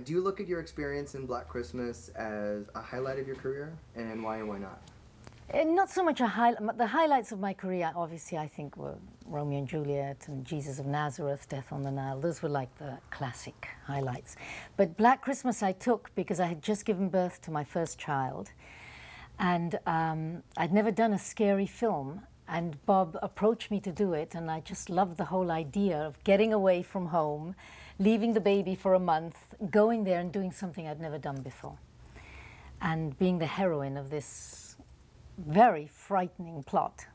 Do you look at your experience in Black Christmas as a highlight of your career, and why or why not? Not so much a highlight. The highlights of my career, obviously, I think were Romeo and Juliet and Jesus of Nazareth, Death on the Nile. Those were like the classic highlights. But Black Christmas I took because I had just given birth to my first child, and I'd never done a scary film. And Bob approached me to do it, and I just loved the whole idea of getting away from home, leaving the baby for a month, going there and doing something I'd never done before, and being the heroine of this very frightening plot.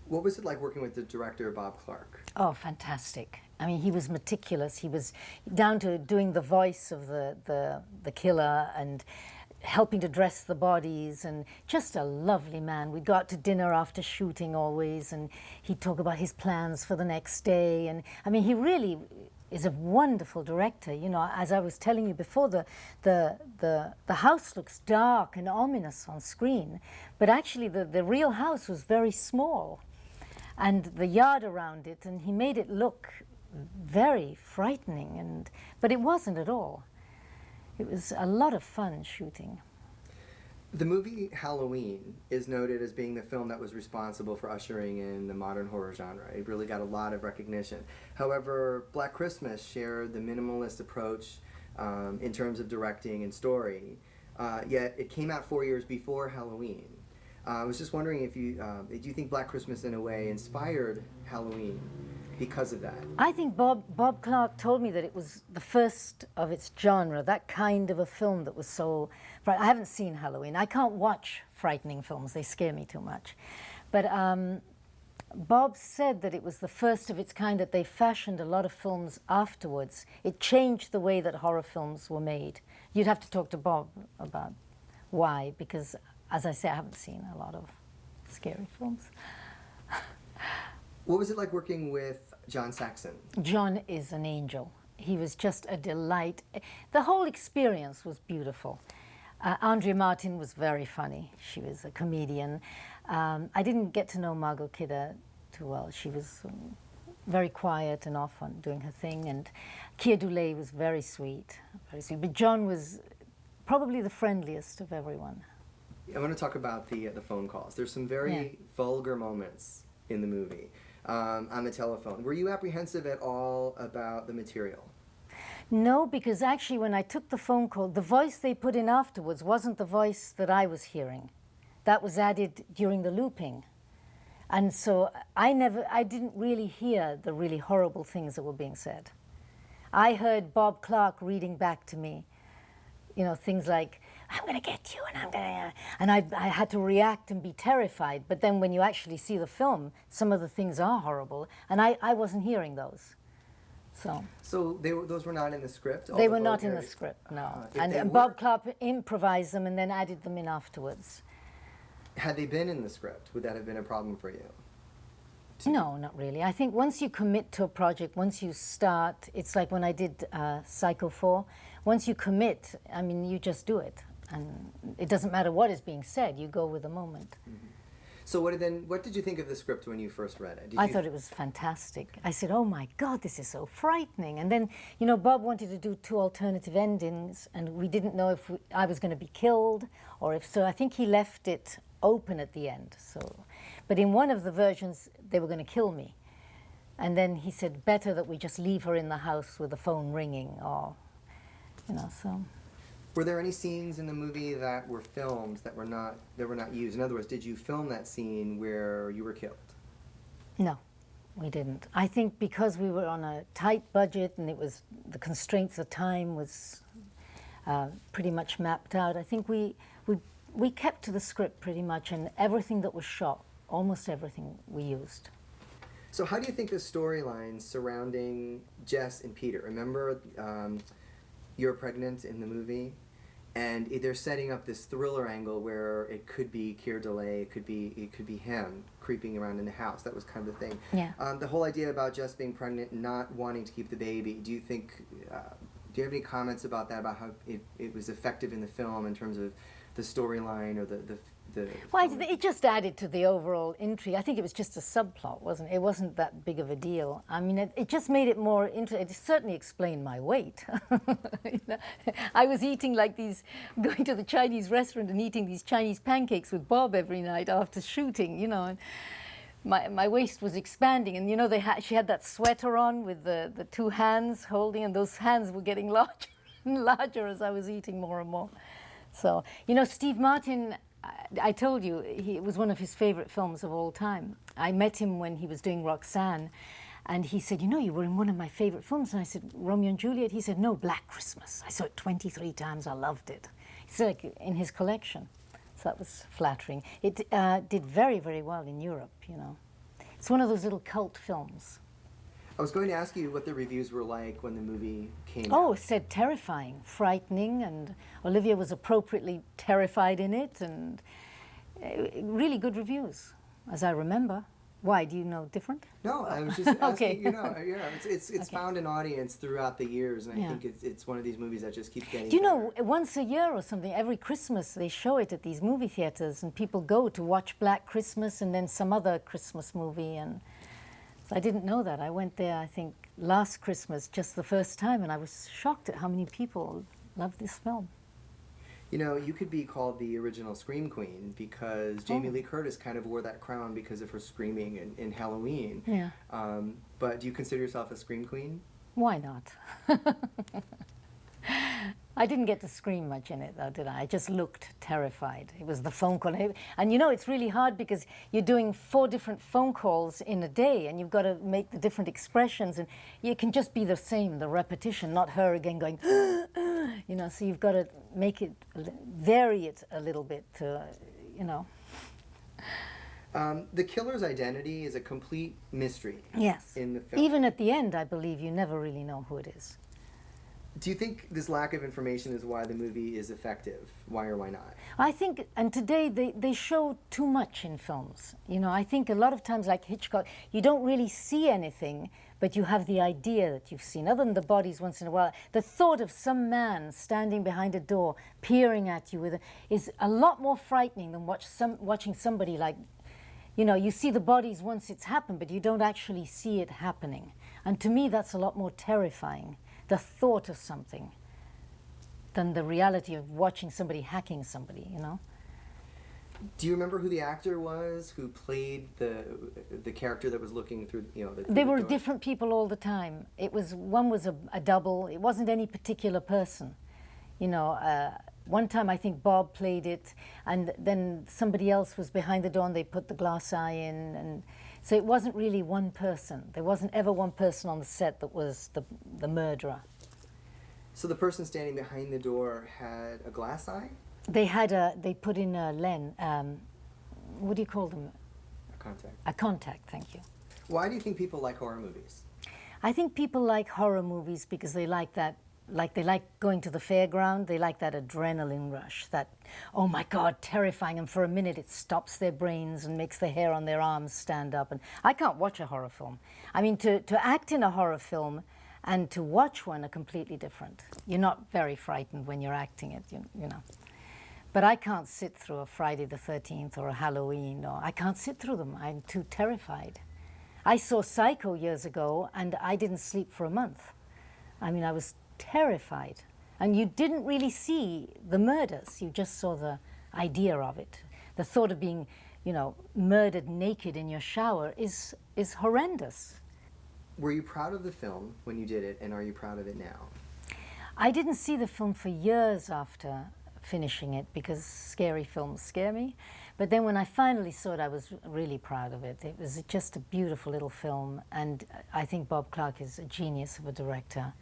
What was it like working with the director, Bob Clark? Oh, fantastic. I mean, he was meticulous. He was down to doing the voice of the killer and helping to dress the bodies, and just a lovely man. We'd go out to dinner after shooting always, and he'd talk about his plans for the next day. And I mean, he really is a wonderful director. You know, as I was telling you before, the house looks dark and ominous on screen, but actually the real house was very small, and the yard around it, and he made it look very frightening, but it wasn't at all. It was a lot of fun shooting. The movie Halloween is noted as being the film that was responsible for ushering in the modern horror genre. It really got a lot of recognition. However, Black Christmas shared the minimalist approach in terms of directing and story, yet it came out 4 years before Halloween. I was just wondering if do you think Black Christmas in a way inspired Halloween because of that? I think Bob Clark told me that it was the first of its genre, that kind of a film that was so... I haven't seen Halloween. I can't watch frightening films. They scare me too much. But Bob said that it was the first of its kind, that they fashioned a lot of films afterwards. It changed the way that horror films were made. You'd have to talk to Bob about why, because, as I say, I haven't seen a lot of scary films. What was it like working with John Saxon? John is an angel. He was just a delight. The whole experience was beautiful. Andrea Martin was very funny. She was a comedian. I didn't get to know Margot Kidder too well. She was very quiet and off on doing her thing. And Keir Dullea was very sweet, very sweet. But John was probably the friendliest of everyone. I want to talk about the phone calls. There's some very vulgar moments in the movie. On the telephone. Were you apprehensive at all about the material? No, because actually when I took the phone call, the voice they put in afterwards wasn't the voice that I was hearing. That was added during the looping. And so I didn't really hear the really horrible things that were being said. I heard Bob Clark reading back to me, you know, things like, I'm going to get you, and I'm going to... And I had to react and be terrified. But then when you actually see the film, some of the things are horrible, and I wasn't hearing those. So those were not in the script? They were not in the script, no. And Bob Clark improvised them and then added them in afterwards. Had they been in the script, would that have been a problem for you? No, not really. I think once you commit to a project, once you start, it's like when I did Psycho 4, once you commit, I mean, you just do it. And it doesn't matter what is being said, you go with the moment. Mm-hmm. So what did you think of the script when you first read it? I thought it was fantastic. I said, oh my God, this is so frightening. And then, you know, Bob wanted to do 2 alternative endings, and we didn't know if I was going to be killed or if so. I think he left it open at the end. But in one of the versions, they were going to kill me. And then he said, better that we just leave her in the house with the phone ringing, or, you know, so... Were there any scenes in the movie that were filmed that were not used? In other words, did you film that scene where you were killed? No, we didn't. I think because we were on a tight budget and it was the constraints of time was pretty much mapped out. I think we kept to the script pretty much, and everything that was shot, almost everything we used. So how do you think the storyline surrounding Jess and Peter? Remember, you're pregnant in the movie? And they're setting up this thriller angle where it could be Keir Dullea, it could be him creeping around in the house. That was kind of the thing. Yeah. The whole idea about Jess being pregnant and not wanting to keep the baby. Do you have any comments about that? About how it was effective in the film in terms of the storyline or the the Well, it just added to the overall intrigue. I think it was just a subplot, wasn't it? It wasn't that big of a deal. I mean, it just made it more interesting. It certainly explained my weight. You know? I was eating like these, going to the Chinese restaurant and eating these Chinese pancakes with Bob every night after shooting, you know. And my waist was expanding, and you know, she had that sweater on with the two hands holding, and those hands were getting larger and larger as I was eating more and more. So, you know, Steve Martin, I told you, it was one of his favorite films of all time. I met him when he was doing Roxanne, and he said, you know, you were in one of my favorite films. And I said, Romeo and Juliet? He said, no, Black Christmas. I saw it 23 times. I loved it. It's like in his collection. So that was flattering. It did very, very well in Europe, you know. It's one of those little cult films. I was going to ask you what the reviews were like when the movie came out. Oh, it said terrifying, frightening, and Olivia was appropriately terrified in it, and really good reviews, as I remember. Why, do you know different? No, I was just asking, Okay. you know, it's Okay. found an audience throughout the years, and I Yeah. think it's one of these movies that just keeps getting Do you know, better. once a year or something, every Christmas they show it at these movie theaters, and people go to watch Black Christmas and then some other Christmas movie, and so I didn't know that. I went there, I think, last Christmas, just the first time, and I was shocked at how many people loved this film. You know, you could be called the original Scream Queen because Jamie Oh. Lee Curtis kind of wore that crown because of her screaming in Halloween. Yeah. But do you consider yourself a Scream Queen? Why not? I didn't get to scream much in it, though, did I? I just looked terrified. It was the phone call. And you know, it's really hard because you're doing 4 different phone calls in a day, and you've got to make the different expressions, and it can just be the same, the repetition, not her again going, you know, so you've got to make it, vary it a little bit to, you know. The killer's identity is a complete mystery. Yes. In the film. Even at the end, I believe you never really know who it is. Do you think this lack of information is why the movie is effective? Why or why not? I think, and today they show too much in films. You know, I think a lot of times, like Hitchcock, you don't really see anything, but you have the idea that you've seen. Other than the bodies once in a while, the thought of some man standing behind a door, peering at you is a lot more frightening than watching somebody like, you know, you see the bodies once it's happened, but you don't actually see it happening. And to me, that's a lot more terrifying, the thought of something, than the reality of watching somebody hacking somebody, you know? Do you remember who the actor was who played the character that was looking through, you know, They were door? different people all the time. One was a double. It wasn't any particular person. You know, one time I think Bob played it, and then somebody else was behind the door and they put the glass eye in, and so it wasn't really one person. There wasn't ever one person on the set that was the murderer. So the person standing behind the door had a glass eye? They put in a lens, what do you call them? A contact. A contact, thank you. Why do you think people like horror movies? I think people like horror movies because they like that, like they like going to the fairground, they like that adrenaline rush, that, oh my God, terrifying, and for a minute it stops their brains and makes the hair on their arms stand up. And I can't watch a horror film. I mean, to act in a horror film and to watch one are completely different. You're not very frightened when you're acting it, you know. But I can't sit through a Friday the 13th or a Halloween, or I can't sit through them. I'm too terrified. I saw Psycho years ago and I didn't sleep for a month. I mean, I was terrified. And you didn't really see the murders. You just saw the idea of it. The thought of being, you know, murdered naked in your shower is horrendous. Were you proud of the film when you did it, and are you proud of it now? I didn't see the film for years after finishing it because scary films scare me. But then when I finally saw it, I was really proud of it. It was just a beautiful little film, and I think Bob Clark is a genius of a director.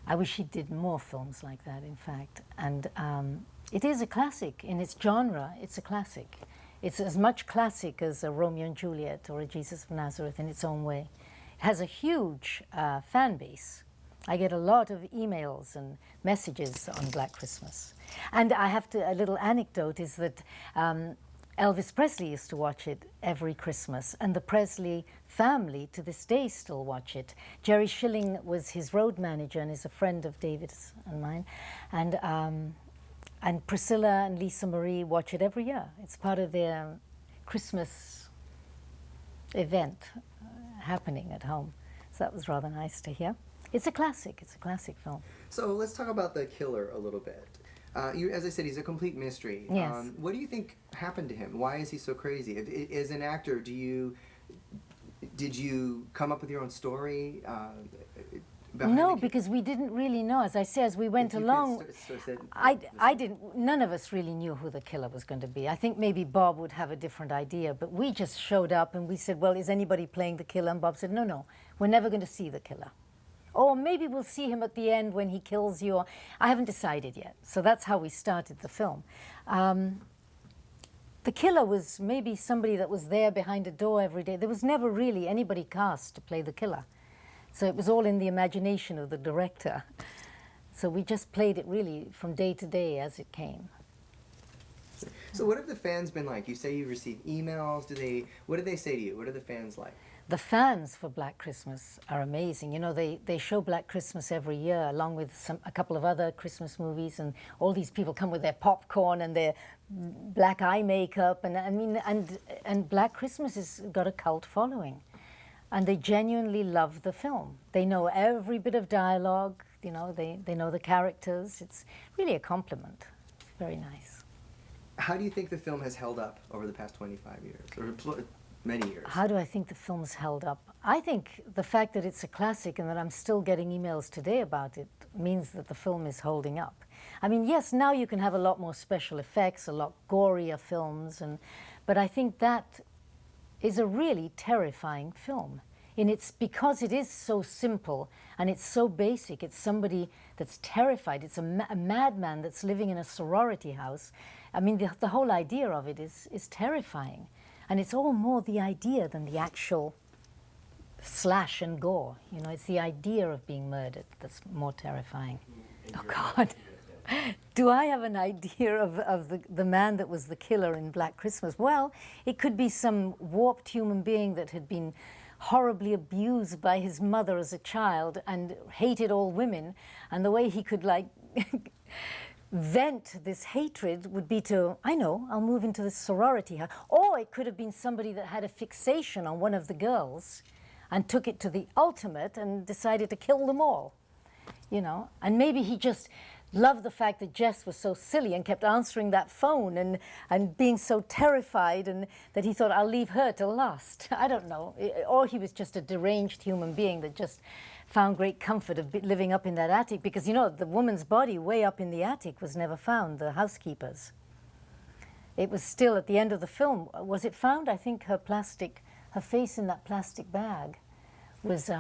I wish he did more films like that, in fact. And it is a classic. In its genre, it's a classic. It's as much classic as a Romeo and Juliet or a Jesus of Nazareth in its own way. It has a huge fan base. I get a lot of emails and messages on Black Christmas. And I have to, a little anecdote is that Elvis Presley used to watch it every Christmas, and the Presley family to this day still watch it. Jerry Schilling was his road manager and is a friend of David's and mine. And And Priscilla and Lisa Marie watch it every year. It's part of their Christmas event happening at home. So that was rather nice to hear. It's a classic. It's a classic film. So let's talk about the killer a little bit. As I said, he's a complete mystery. Yes. What do you think happened to him? Why is he so crazy? As an actor, did you come up with your own story? No, because we didn't really know. As I say, as we went along, I didn't. None of us really knew who the killer was going to be. I think maybe Bob would have a different idea, but we just showed up and we said, "Well, is anybody playing the killer?" And Bob said, "No, we're never going to see the killer." Or maybe we'll see him at the end when he kills you. Or I haven't decided yet. So that's how we started the film. The killer was maybe somebody that was there behind a door every day. There was never really anybody cast to play the killer. So it was all in the imagination of the director. So we just played it really from day to day as it came. So what have the fans been like? You say you receive emails. What do they say to you? What are the fans like? The fans for Black Christmas are amazing. You know, they show Black Christmas every year along with a couple of other Christmas movies, and all these people come with their popcorn and their black eye makeup, and I mean, and Black Christmas has got a cult following, and they genuinely love the film. They know every bit of dialogue. You know, they know the characters. It's really a compliment. It's very nice. How do you think the film has held up over the past 25 years, or many years? How do I think the film's held up? I think the fact that it's a classic and that I'm still getting emails today about it means that the film is holding up. I mean, yes, now you can have a lot more special effects, a lot gorier films, but I think that is a really terrifying film. And it's because it is so simple and it's so basic. It's somebody that's terrified. It's a madman that's living in a sorority house. I mean, the whole idea of it is terrifying. And it's all more the idea than the actual slash and gore. You know, it's the idea of being murdered that's more terrifying. Oh, God. Do I have an idea of the man that was the killer in Black Christmas? Well, it could be some warped human being that had been horribly abused by his mother as a child and hated all women. And the way he could, like, vent this hatred would be to, I know, I'll move into the sorority house. Or it could have been somebody that had a fixation on one of the girls and took it to the ultimate and decided to kill them all, you know. And maybe he just loved the fact that Jess was so silly and kept answering that phone and being so terrified, and that he thought, I'll leave her till last. I don't know. Or he was just a deranged human being that just found great comfort of living up in that attic, because, you know, the woman's body way up in the attic was never found, the housekeeper's. It was still at the end of the film. Was it found? I think her face in that plastic bag was,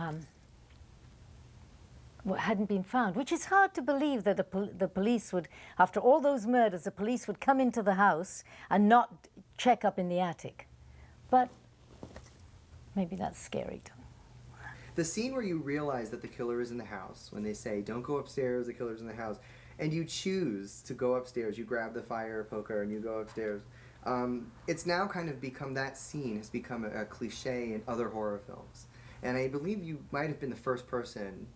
hadn't been found, which is hard to believe that the police would, after all those murders, the police would come into the house and not check up in the attic. But maybe that's scary too. The scene where you realize that the killer is in the house, when they say, don't go upstairs, the killer's in the house, and you choose to go upstairs, you grab the fire poker and you go upstairs, it's now kind of become, that scene has become a cliche in other horror films. And I believe you might have been the first person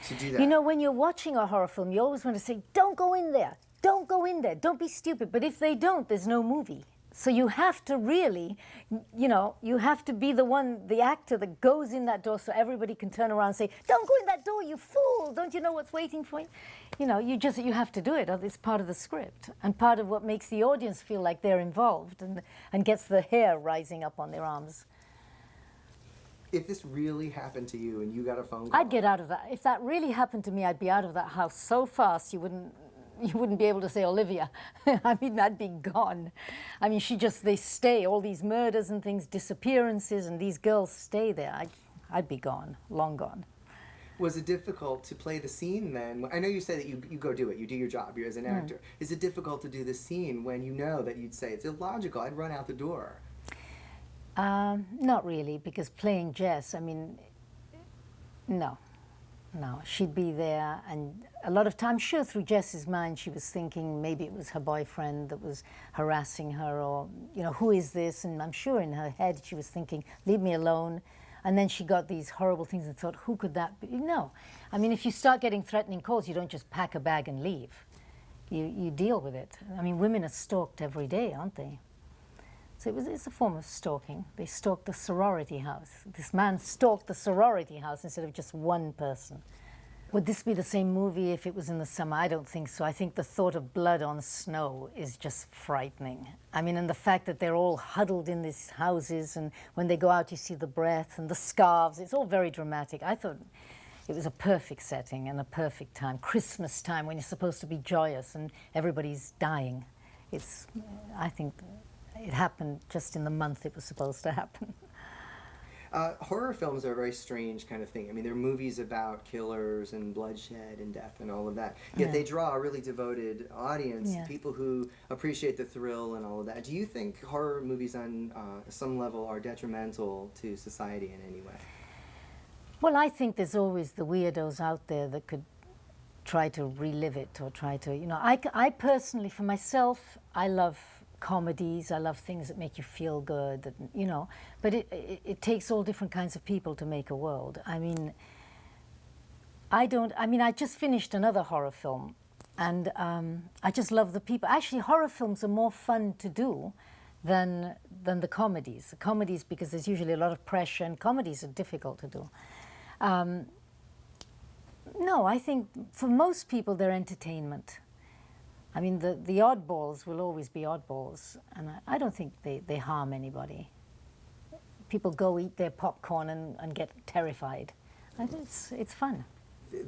to do that. You know, when you're watching a horror film, you always want to say, don't go in there, don't go in there, don't be stupid. But if they don't, there's no movie. So you have to really, you know, you have to be the actor that goes in that door so everybody can turn around and say, don't go in that door, you fool, don't you know what's waiting for you? You know, you have to do it. It's part of the script and part of what makes the audience feel like they're involved and gets the hair rising up on their arms. If this really happened to you and you got a phone call... I'd get out of that. If that really happened to me, I'd be out of that house so fast you wouldn't be able to say, Olivia. I mean, I'd be gone. I mean, they stay, all these murders and things, disappearances, and these girls stay there. I'd be gone, long gone. Was it difficult to play the scene then? I know you say that you go do it, you do your job, you're as an actor. Is it difficult to do the scene when you know that you'd say, it's illogical, I'd run out the door? Not really, because playing Jess, I mean, no, she'd be there, and a lot of times, sure, through Jess's mind, she was thinking maybe it was her boyfriend that was harassing her, or, you know, who is this? And I'm sure in her head she was thinking, leave me alone. And then she got these horrible things and thought, who could that be? No. I mean, if you start getting threatening calls, you don't just pack a bag and leave. you deal with it. I mean, women are stalked every day, aren't they? So it's a form of stalking. They stalked the sorority house. This man stalked the sorority house instead of just one person. Would this be the same movie if it was in the summer? I don't think so. I think the thought of blood on snow is just frightening. I mean, and the fact that they're all huddled in these houses, and when they go out you see the breath and the scarves. It's all very dramatic. I thought it was a perfect setting and a perfect time. Christmas time, when you're supposed to be joyous and everybody's dying. I think it happened just in the month it was supposed to happen. Horror films are a very strange kind of thing. I mean, they're movies about killers and bloodshed and death and all of that. Yet they draw a really devoted audience, people who appreciate the thrill and all of that. Do you think horror movies on some level are detrimental to society in any way? Well, I think there's always the weirdos out there that could try to relive it or try to, you know. I personally, for myself, I love comedies. I love things that make you feel good, that, you know. But it takes all different kinds of people to make a world. I mean, I just finished another horror film, and I just love the people. Actually, horror films are more fun to do than the comedies. The comedies, because there's usually a lot of pressure, and comedies are difficult to do. No, I think for most people they're entertainment. I mean, the oddballs will always be oddballs, and I don't think they harm anybody. People go eat their popcorn and get terrified. I think it's fun.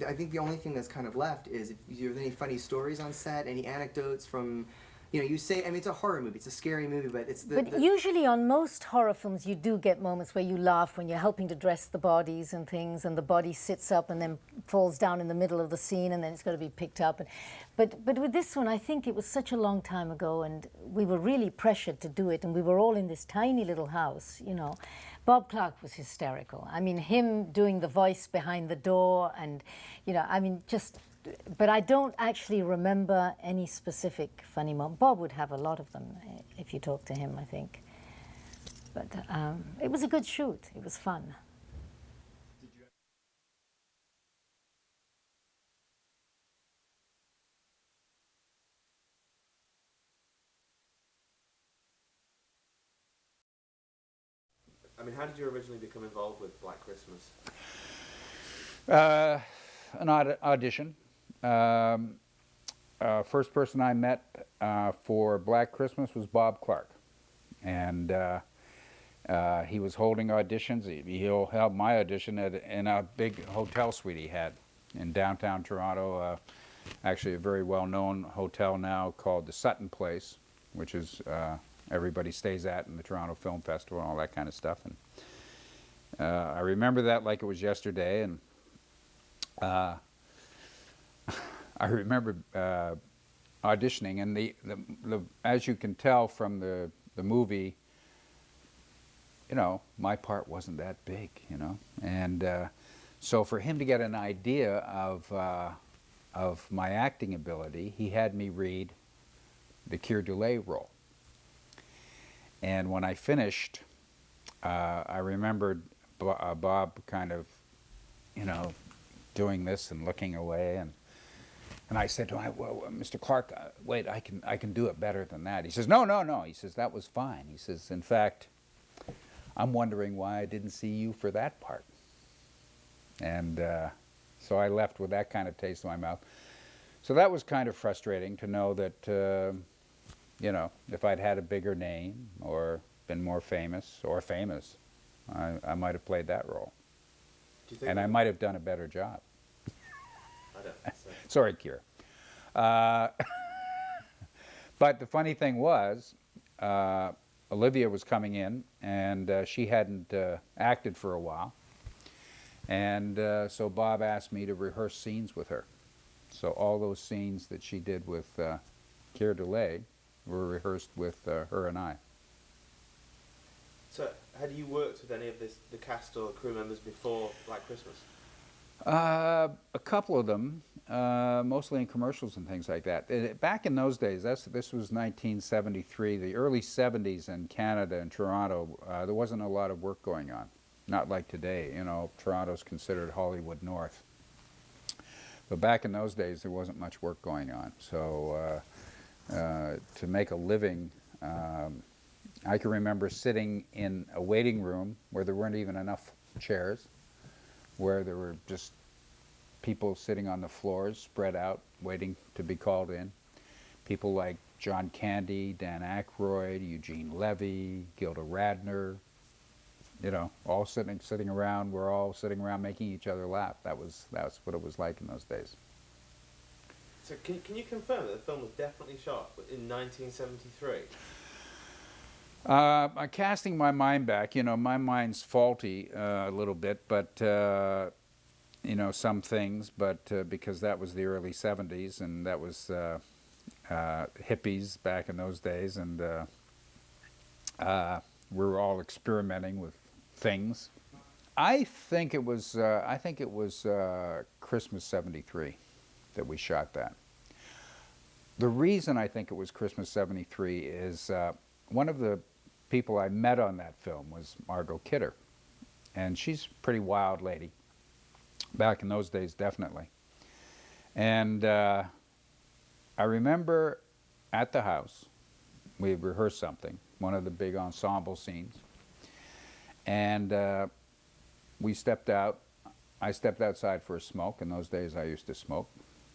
I think the only thing that's kind of left is if you have any funny stories on set, any anecdotes from, you know, you say, I mean, it's a horror movie, it's a scary movie, but it's But usually on most horror films, you do get moments where you laugh when you're helping to dress the bodies and things, and the body sits up and then falls down in the middle of the scene, and then it's got to be picked up. But with this one, I think it was such a long time ago, and we were really pressured to do it, and we were all in this tiny little house, you know. Bob Clark was hysterical. I mean, him doing the voice behind the door, and, you know, I mean, just... But I don't actually remember any specific funny moment. Bob would have a lot of them if you talk to him, I think. But it was a good shoot. It was fun. I mean, how did you originally become involved with Black Christmas? An audition. First person I met for Black Christmas was Bob Clark, and he was holding auditions. He held my audition in a big hotel suite he had in downtown Toronto, actually a very well-known hotel now called the Sutton Place, which is everybody stays at in the Toronto Film Festival and all that kind of stuff. And I remember that like it was yesterday, and I remember auditioning, and as you can tell from the movie, you know, my part wasn't that big, you know, and so for him to get an idea of my acting ability, he had me read the Keir Dullea role. And when I finished, I remembered Bob kind of, you know, doing this and looking away, and I said to him, well, Mr. Clark, wait, I can do it better than that. He says, no, no, no. He says, that was fine. He says, in fact, I'm wondering why I didn't see you for that part. And so I left with that kind of taste in my mouth. So that was kind of frustrating to know that, you know, if I'd had a bigger name or been more famous, I might have played that role. Do you think and I might have done a better job. I don't think so. Sorry, Keir. But the funny thing was, Olivia was coming in, and she hadn't acted for a while. And so Bob asked me to rehearse scenes with her. So all those scenes that she did with Keir Dullea were rehearsed with her and I. So, had you worked with any of the cast or crew members before Black Christmas? A couple of them, mostly in commercials and things like that. Back in those days, this was 1973, the early 70s in Canada and Toronto, there wasn't a lot of work going on. Not like today, you know, Toronto's considered Hollywood North. But back in those days, there wasn't much work going on. So to make a living, I can remember sitting in a waiting room where there weren't even enough chairs, where there were just people sitting on the floors, spread out, waiting to be called in. People like John Candy, Dan Aykroyd, Eugene Levy, Gilda Radner, you know, all sitting around. We're all sitting around making each other laugh. That's what it was like in those days. So can you confirm that the film was definitely shot in 1973? I'm casting my mind back. You know, my mind's faulty a little bit, but you know, some things. But because that was the early '70s, and that was hippies back in those days, and we were all experimenting with things. I think it was Christmas '73 that we shot that. The reason I think it was Christmas '73 is one of the people I met on that film was Margot Kidder, and she's a pretty wild lady. Back in those days, definitely. And I remember at the house, we rehearsed something, one of the big ensemble scenes, and we stepped out. I stepped outside for a smoke. In those days, I used to smoke.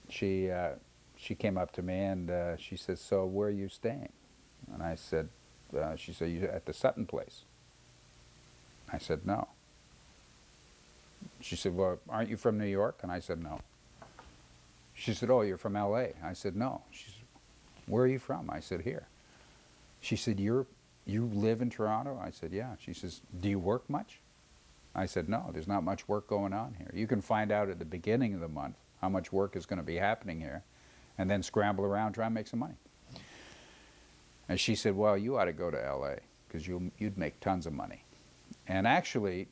She came up to me and she said, "So where are you staying?" And I said, she said, "You at the Sutton place?" I said, "No." She said, "Well, aren't you from New York?" And I said, "No." She said, "Oh, you're from L.A.?" I said, "No." She said, "Where are you from?" I said, "Here." She said, "You live in Toronto?" I said, "Yeah." She says, "Do you work much?" I said, "No, there's not much work going on here. You can find out at the beginning of the month how much work is going to be happening here, and then scramble around trying to make some money." And she said, "Well, you ought to go to L.A. because you'd make tons of money." And actually,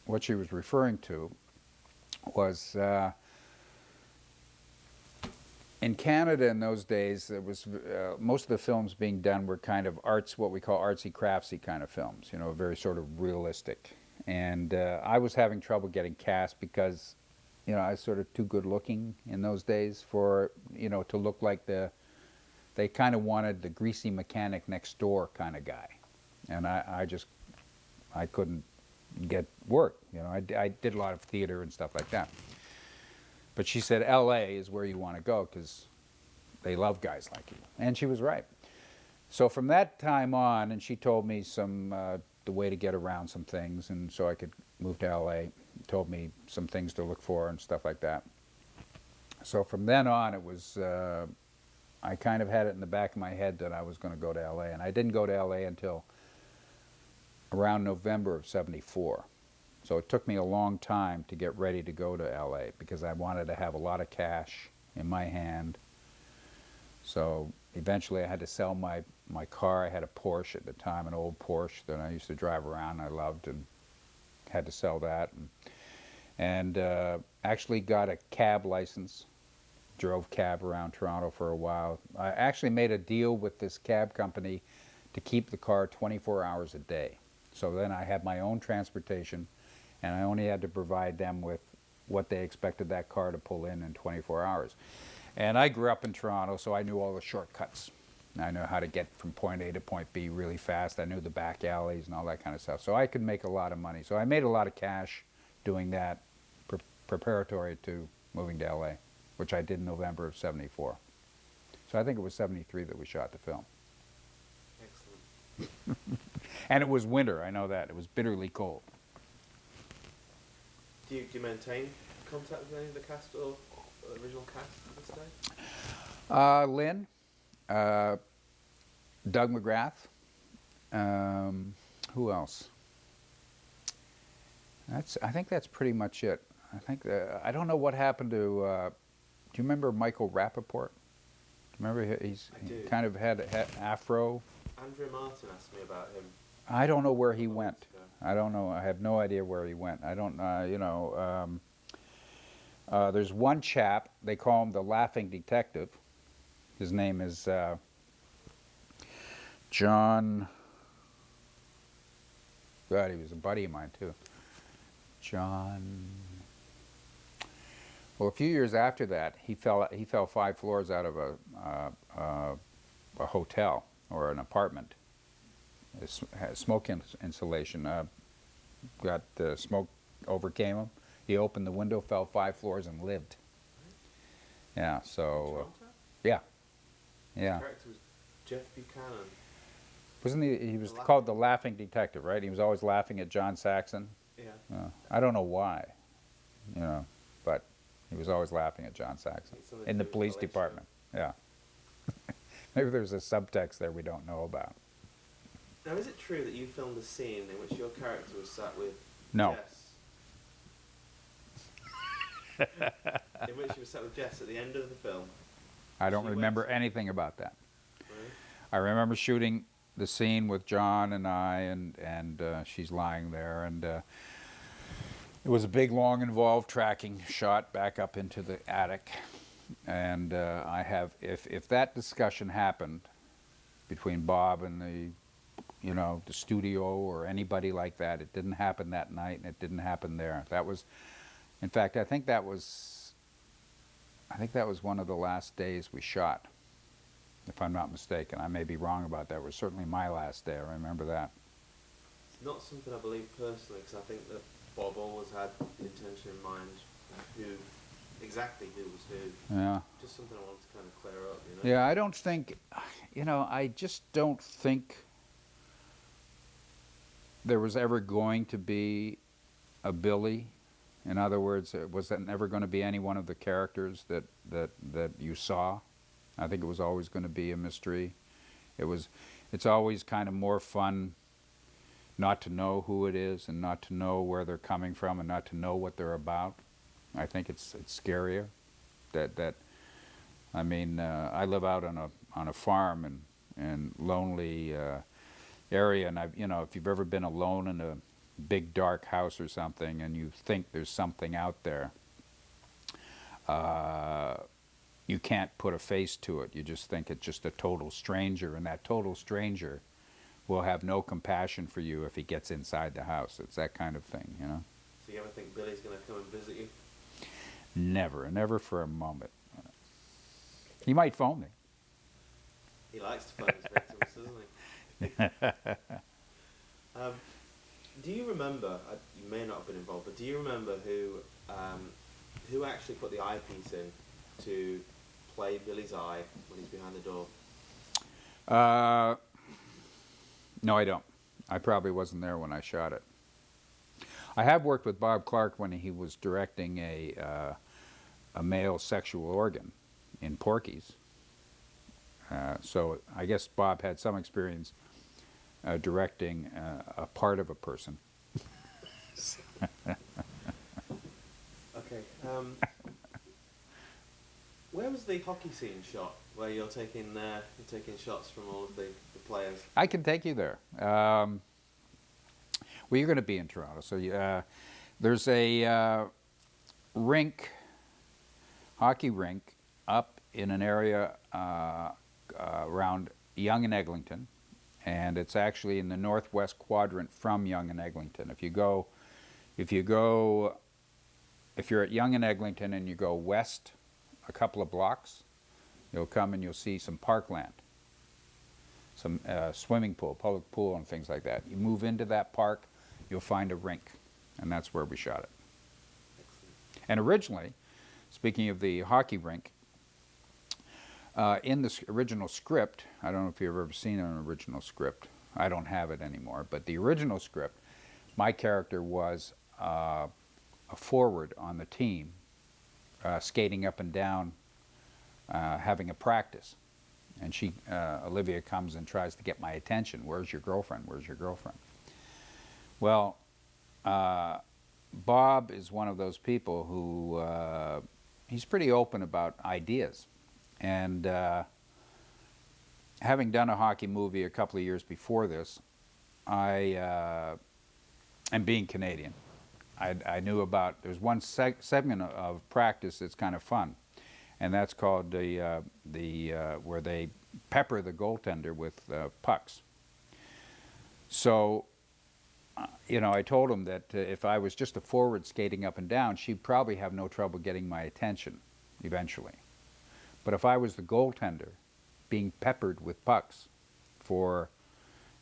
what she was referring to was in Canada in those days, there was most of the films being done were kind of what we call artsy craftsy kind of films, you know, very sort of realistic. And I was having trouble getting cast because, you know, I was sort of too good looking in those days for, you know, to look like they kind of wanted the greasy mechanic next door kind of guy. And I couldn't get work. You know, I did a lot of theater and stuff like that. But she said, L.A. is where you want to go because they love guys like you. And she was right. So from that time on, and she told me the way to get around some things, and so I could move to L.A., told me some things to look for and stuff like that. So from then on, it was, I kind of had it in the back of my head that I was going to go to L.A., and I didn't go to L.A. until around November of '74. So it took me a long time to get ready to go to L.A. because I wanted to have a lot of cash in my hand. So eventually I had to sell my car. I had a Porsche at the time, an old Porsche that I used to drive around and I loved, and had to sell that. And actually got a cab license, drove cab around Toronto for a while. I actually made a deal with this cab company to keep the car 24 hours a day. So then I had my own transportation, and I only had to provide them with what they expected that car to pull in 24 hours. And I grew up in Toronto, so I knew all the shortcuts. I knew how to get from point A to point B really fast. I knew the back alleys and all that kind of stuff. So I could make a lot of money. So I made a lot of cash doing that preparatory to moving to LA, which I did in November of '74. So I think it was '73 that we shot the film. Excellent. And it was winter, I know that. It was bitterly cold. Do you maintain contact with any of the cast or original cast to this day? Lynn, Doug McGrath, who else? I think that's pretty much it. I think I don't know what happened to. Do you remember Michael Rappaport? Remember he kind of had afro. Andrea Martin asked me about him. I don't know where he went. I don't know. I have no idea where he went. I don't. You know. There's one chap. They call him the Laughing Detective. His name is John. God, he was a buddy of mine too. John. Well, a few years after that, he fell 5 floors out of a hotel or an apartment. It had smoke insulation. Got smoke overcame him. He opened the window, fell 5 floors, and lived. Yeah. So. Yeah. Yeah. His character was Jeff Buchanan. Wasn't he? He was called the Laughing Detective, right? He was always laughing at John Saxon. Yeah. I don't know why, but he was always laughing at John Saxon in the police department. Yeah. Maybe there's a subtext there we don't know about. Now, is it true that you filmed a scene in which your character was sat with No. Jess? In which you were sat with Jess at the end of the film? I don't remember anything about that. Right. I remember shooting the scene with John and I, and she's lying there, and it was a big, long, involved tracking shot back up into the attic. And I have, if that discussion happened between Bob and the studio or anybody like that, it didn't happen that night, and it didn't happen there. That was, in fact, I think that was one of the last days we shot, if I'm not mistaken. I may be wrong about that. It was certainly my last day. I remember that. It's not something I believe personally, because I think that Bob always had the intention in mind exactly who was who. Yeah. Just something I wanted to kind of clear up, Yeah, I don't think, I just don't think there was ever going to be a Billy. In other words, was that never going to be any one of the characters that you saw? I think it was always going to be a mystery. It's always kind of more fun not to know who it is, and not to know where they're coming from, and not to know what they're about. I think it's scarier. I live out on a farm and lonely area, and if you've ever been alone in a big dark house or something, and you think there's something out there, you can't put a face to it. You just think it's just a total stranger, and that total stranger will have no compassion for you if he gets inside the house. It's that kind of thing, So you ever think Billy's going to come and visit you? Never for a moment. He might phone me. He likes to phone his victims, doesn't he? Do you remember, you may not have been involved, but do you remember who actually put the eyepiece in to play Billy's eye when he's behind the door? No, I don't. I probably wasn't there when I shot it. I have worked with Bob Clark when he was directing a male sexual organ in Porky's. So I guess Bob had some experience directing a part of a person. Okay. Where was the hockey scene shot, where you're taking shots from all of the players? I can take you there. Well, you're going to be in Toronto, so there's a hockey rink up in an area around Yonge and Eglinton, and it's actually in the northwest quadrant from Yonge and Eglinton. If you're at Yonge and Eglinton and you go west a couple of blocks, you'll come and you'll see some parkland, some swimming pool, public pool, and things like that. You move into that park, you'll find a rink, and that's where we shot it. Excellent. And originally, speaking of the hockey rink, in the original script, I don't know if you've ever seen an original script. I don't have it anymore, but the original script, my character was a forward on the team, skating up and down, having a practice. And Olivia comes and tries to get my attention. Where's your girlfriend? Where's your girlfriend? Well, Bob is one of those people who, he's pretty open about ideas. And having done a hockey movie a couple of years before this, and being Canadian, I knew about, there's one segment of practice that's kind of fun, and that's called where they pepper the goaltender with pucks. So you know, I told him that if I was just a forward skating up and down, she'd probably have no trouble getting my attention eventually. But if I was the goaltender, being peppered with pucks for,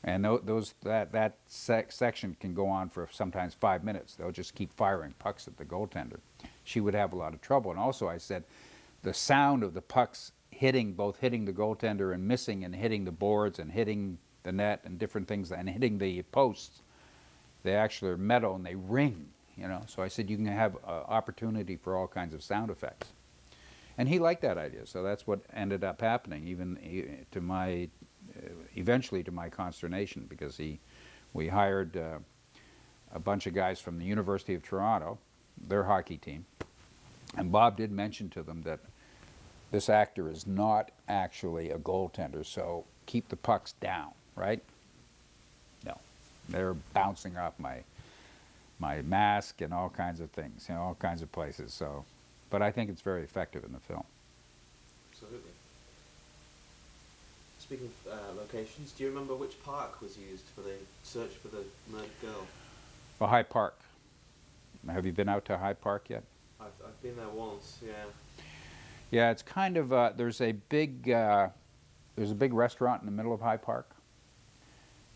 and that section can go on for sometimes 5 minutes. They'll just keep firing pucks at the goaltender. She would have a lot of trouble. And also, I said, the sound of the pucks both hitting the goaltender and missing, and hitting the boards and hitting the net and different things, and hitting the posts, they actually are metal and they ring, you know. So I said, you can have opportunity for all kinds of sound effects. And he liked that idea, so that's what ended up happening, even to my, eventually to my consternation, because we hired a bunch of guys from the University of Toronto, their hockey team, and Bob did mention to them that this actor is not actually a goaltender, so keep the pucks down, right? No, they're bouncing off my mask and all kinds of things, you know, all kinds of places. So, but I think it's very effective in the film. Absolutely. Speaking of locations, do you remember which park was used for the search for the murdered girl? Well, High Park. Have you been out to High Park yet? I've been there once, yeah. Yeah, it's kind of there's a big restaurant in the middle of High Park,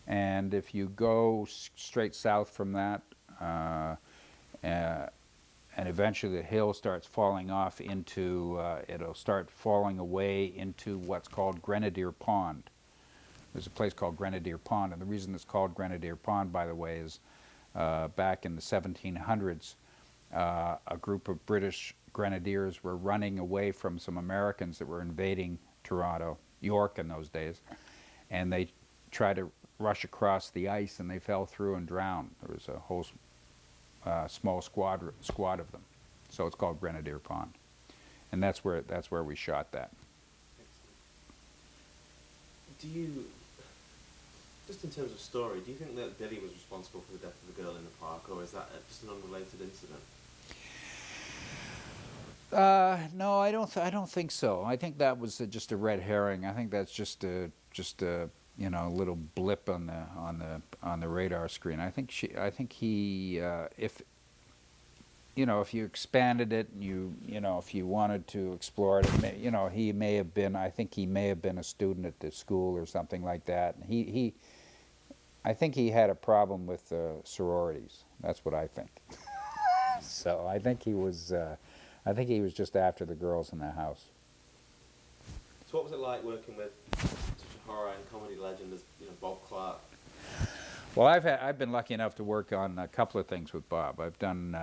and if you go straight south from that, and eventually the hill starts falling off into, it'll start falling away into what's called Grenadier Pond. There's a place called Grenadier Pond, and the reason it's called Grenadier Pond, by the way, is back in the 1700s, a group of British grenadiers were running away from some Americans that were invading Toronto, York in those days, and they tried to rush across the ice, and they fell through and drowned. There was a whole small squad of them, so it's called Grenadier Pond, and that's where we shot that. Do you, just in terms of story, do you think that Billy was responsible for the death of the girl in the park, or is that just an unrelated incident? No, I don't think so. I think that was just a red herring. I think that's just a you know, little blip on the radar screen. I think he if you know, if you expanded it and you know, if you wanted to explore it, you know, he may have been. I think he may have been a student at the school or something like that. And I think he had a problem with sororities. That's what I think. So I think he was just after the girls in the house. So what was it like working with such a horror and comedy legend as, you know, Bob Clark? Well, I've been lucky enough to work on a couple of things with Bob. I've done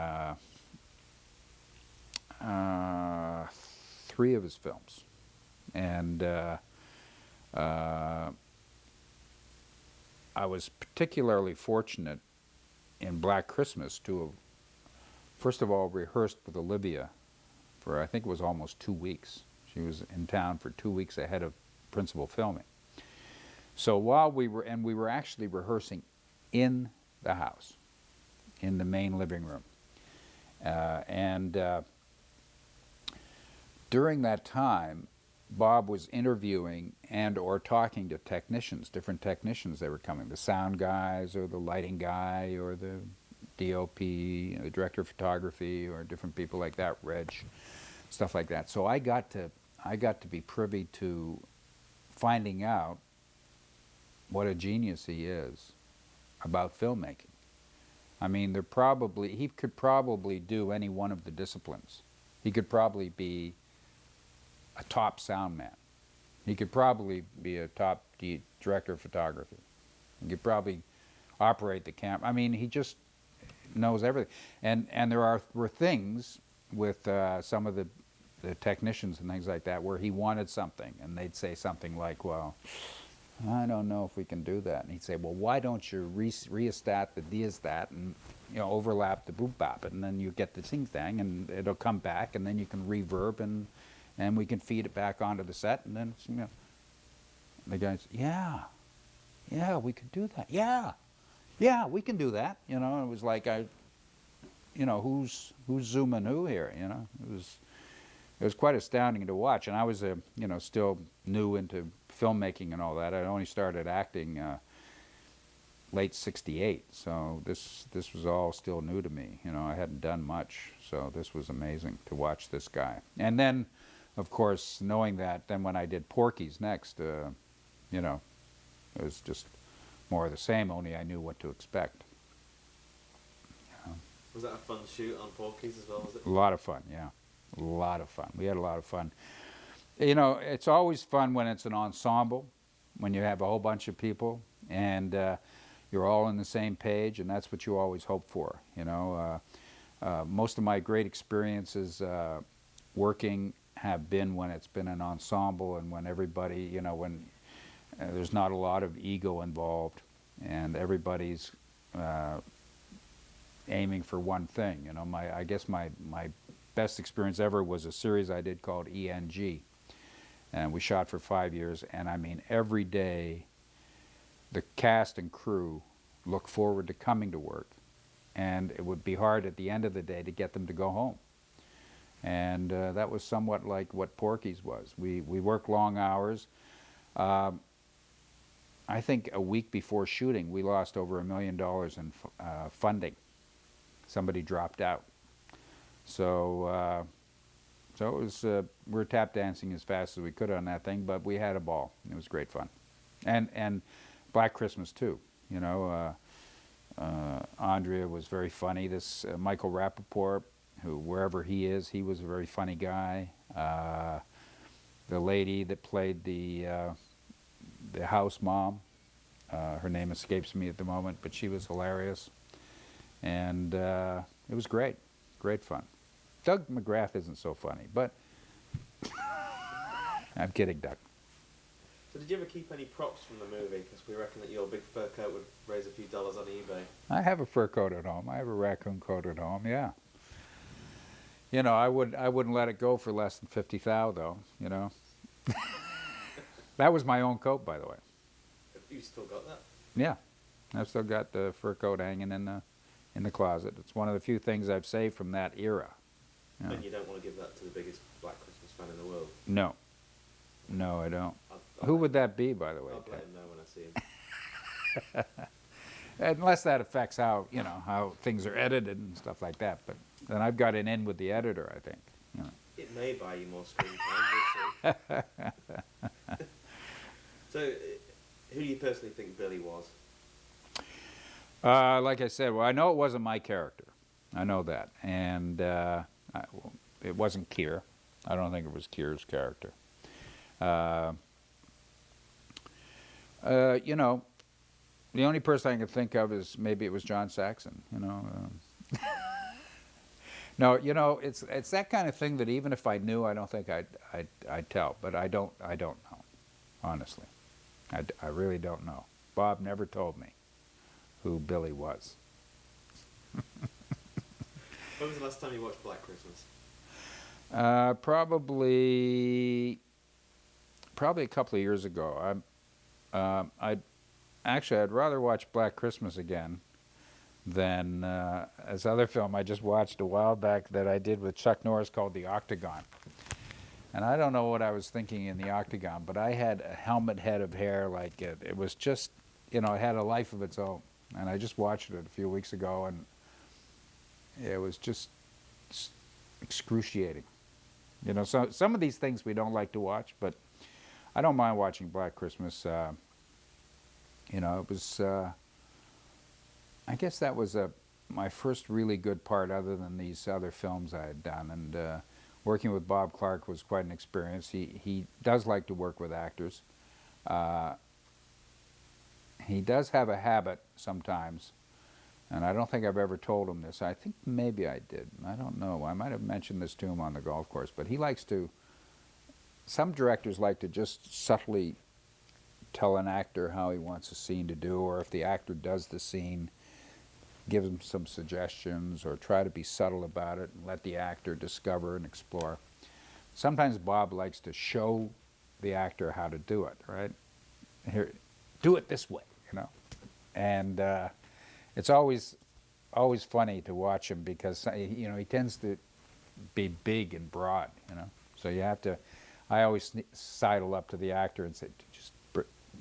3 of his films, and I was particularly fortunate in Black Christmas to have, first of all, rehearsed with Olivia for, I think it was almost 2 weeks. She was in town for 2 weeks ahead of principal filming. So while we were actually rehearsing in the house, in the main living room. During that time, Bob was interviewing and or talking to technicians, different technicians that were coming, the sound guys or the lighting guy or the DOP, you know, the director of photography, or different people like that, Reg, stuff like that. So I got to be privy to finding out what a genius he is about filmmaking. I mean, he could probably do any one of the disciplines. He could probably be a top sound man. He could probably be a top director of photography. He could probably operate the camera. I mean, he just knows everything. And there were things with some of the technicians and things like that where he wanted something, and they'd say something like, well, I don't know if we can do that. And he'd say, well, why don't you rheostat the diastat and, you know, overlap the boop bop, and then you get the sing thing, and it'll come back, and then you can reverb, and we can feed it back onto the set, and then, you know, the guys, yeah, we could do that. Yeah, we can do that. You know, it was like you know, who's zooming who here? You know, it was quite astounding to watch, and I was you know, still new into filmmaking and all that. I only started acting late '68, so this was all still new to me. You know, I hadn't done much, so this was amazing to watch this guy. And then, of course, knowing that, then when I did Porky's next, you know, it was just more of the same, only I knew what to expect. Was that a fun shoot on Porky's as well, was it? A lot of fun, yeah. A lot of fun. We had a lot of fun. You know, it's always fun when it's an ensemble, when you have a whole bunch of people, and you're all on the same page, and that's what you always hope for, you know. Most of my great experiences working have been when it's been an ensemble and when everybody, you know, when there's not a lot of ego involved and everybody's aiming for one thing. You know, I guess my best experience ever was a series I did called ENG, and we shot for 5 years, and I mean every day the cast and crew look forward to coming to work, and it would be hard at the end of the day to get them to go home. And that was somewhat like what Porky's was. We worked long hours. I think a week before shooting, we lost over $1 million in funding. Somebody dropped out. So it was, we were tap dancing as fast as we could on that thing, but we had a ball. It was great fun. And Black Christmas too, you know. Andrea was very funny. This Michael Rappaport, who wherever he is, he was a very funny guy. The lady that played the house mom, her name escapes me at the moment, but she was hilarious. And it was great, great fun. Doug McGrath isn't so funny, but I'm kidding, Doug. So did you ever keep any props from the movie? Because we reckon that your big fur coat would raise a few dollars on eBay. I have a fur coat at home. I have a raccoon coat at home, yeah. You know, I wouldn't let it go for less than $50,000 though, you know. That was my own coat, by the way. You still got that? Yeah, I've still got the fur coat hanging in the closet. It's one of the few things I've saved from that era. You know. And you don't want to give that to the biggest Black Christmas fan in the world? No. No, I don't. I'll Who would that be, by the way? I'll let him know when I see him. Unless that affects how, you know, how things are edited and stuff like that. But then I've got an in with the editor, I think. You know. It may buy you more screen time, we'll see. So, who do you personally think Billy was? Like I said, well, I know it wasn't my character. I know that. And it wasn't Keir. I don't think it was Keir's character. You know, the only person I can think of is maybe it was John Saxon, you know. No, you know, it's that kind of thing that even if I knew, I don't think I'd tell. But I don't know, honestly. I really don't know. Bob never told me who Billy was. When was the last time you watched Black Christmas? Probably a couple of years ago. I'd rather watch Black Christmas again than this other film I just watched a while back that I did with Chuck Norris called The Octagon. And I don't know what I was thinking in The Octagon, but I had a helmet head of hair like it. It was just, you know, it had a life of its own. And I just watched it a few weeks ago, and it was just excruciating. You know, so some of these things we don't like to watch, but I don't mind watching Black Christmas. You know, it was, I guess that was my first really good part other than these other films I had done. And working with Bob Clark was quite an experience. He does like to work with actors. He does have a habit sometimes, and I don't think I've ever told him this. I think maybe I did. I don't know. I might have mentioned this to him on the golf course, but he likes to, some directors like to just subtly tell an actor how he wants a scene to do, or if the actor does the scene, give him some suggestions, or try to be subtle about it and let the actor discover and explore. Sometimes Bob likes to show the actor how to do it, right? Here, do it this way, you know. And it's always funny to watch him because, you know, he tends to be big and broad, you know. So you have to, I always sidle up to the actor and say, just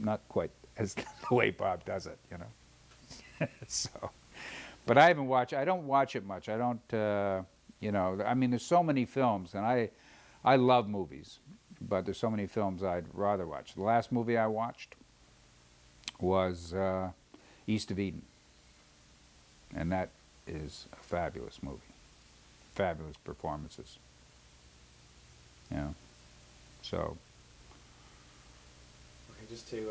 not quite as the way Bob does it, you know. So, but I haven't watched. I don't watch it much. I don't. You know, I mean, there's so many films, and I love movies, but there's so many films I'd rather watch. The last movie I watched was East of Eden, and that is a fabulous movie. Fabulous performances. You know, so. Okay, just to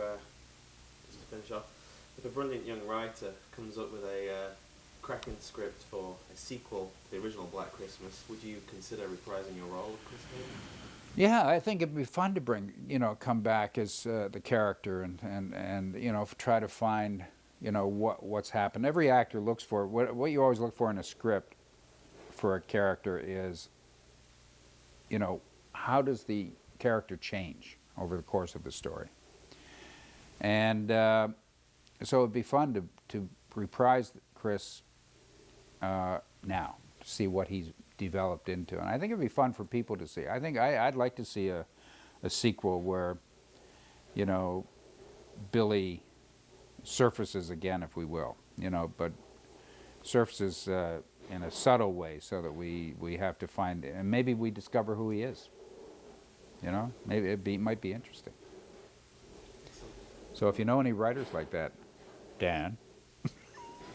finish off, if a brilliant young writer comes up with a cracking script for a sequel to the original Black Christmas, would you consider reprising your role of Chris Cage? Yeah, I think it'd be fun to bring, you know, come back as the character and you know, try to find, you know, what's happened. Every actor looks for, what you always look for in a script for a character is, you know, how does the character change over the course of the story? And so it'd be fun to reprise Chris now, to see what he's developed into. And I think it'd be fun for people to see. I think I'd like to see a sequel where, you know, Billy surfaces again, if we will, you know, but surfaces in a subtle way so that we have to find, and maybe we discover who he is. You know, maybe it might be interesting. So if you know any writers like that, Dan.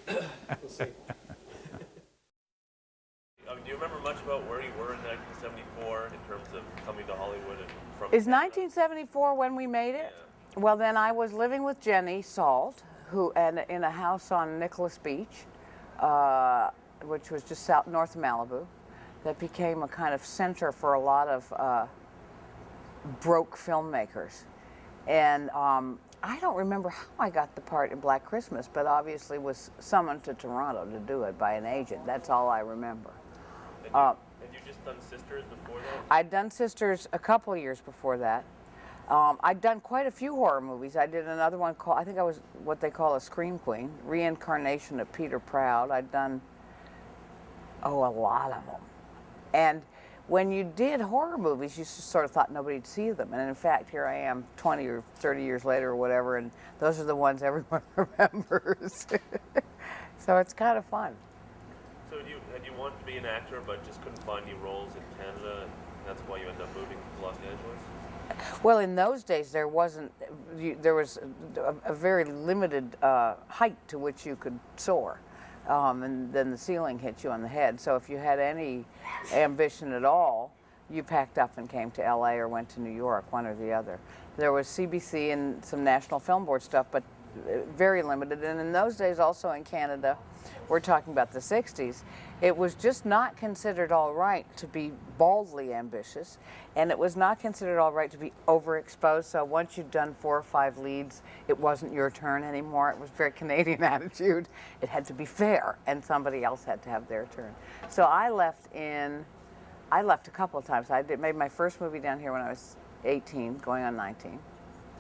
We'll see. Do you remember much about where you were in 1974 in terms of coming to Hollywood and from? Is 1974 when we made it? Yeah. Well, then I was living with Jenny Salt, who in a house on Nicholas Beach, which was just north of Malibu, that became a kind of center for a lot of broke filmmakers. And I don't remember how I got the part in Black Christmas, but obviously was summoned to Toronto to do it by an agent. That's all I remember. Had you just done Sisters before that? I'd done Sisters a couple of years before that. I'd done quite a few horror movies. I did another one called, I think I was what they call a Scream Queen, Reincarnation of Peter Proud. I'd done, a lot of them. And when you did horror movies, you just sort of thought nobody'd see them. And in fact, here I am 20 or 30 years later or whatever, and those are the ones everyone remembers. So it's kind of fun. So had you wanted to be an actor but just couldn't find any roles in Canada, and that's why you ended up moving to Los Angeles? Well, in those days, there was a very limited height to which you could soar. And then the ceiling hit you on the head. So if you had any ambition at all, you packed up and came to LA or went to New York, one or the other. There was CBC and some National Film Board stuff, but very limited. And in those days, also in Canada, we're talking about the 60s, it was just not considered all right to be baldly ambitious, and it was not considered all right to be overexposed. So once you'd done 4 or 5 leads, it wasn't your turn anymore. It was a very Canadian attitude. It had to be fair, and somebody else had to have their turn. So I left a couple of times. I made my first movie down here when I was 18, going on 19,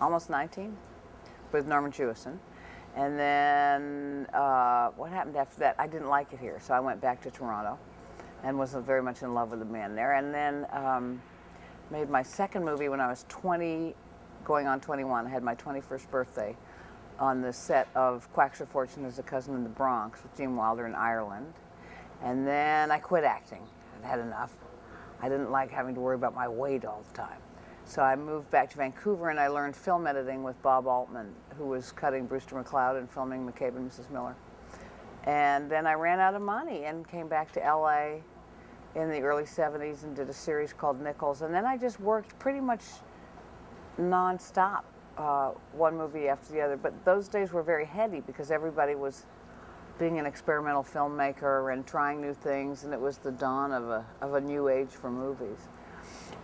almost 19, with Norman Jewison. And then what happened after that? I didn't like it here, so I went back to Toronto and was very much in love with the man there. And then made my second movie when I was 20, going on 21. I had my 21st birthday on the set of Quacks for Fortune as a Cousin in the Bronx with Gene Wilder in Ireland. And then I quit acting. I'd had enough. I didn't like having to worry about my weight all the time. So I moved back to Vancouver and I learned film editing with Bob Altman, who was cutting Brewster McCloud and filming McCabe and Mrs. Miller. And then I ran out of money and came back to LA in the early 70s and did a series called Nichols. And then I just worked pretty much nonstop, one movie after the other. But those days were very heady because everybody was being an experimental filmmaker and trying new things, and it was the dawn of a new age for movies.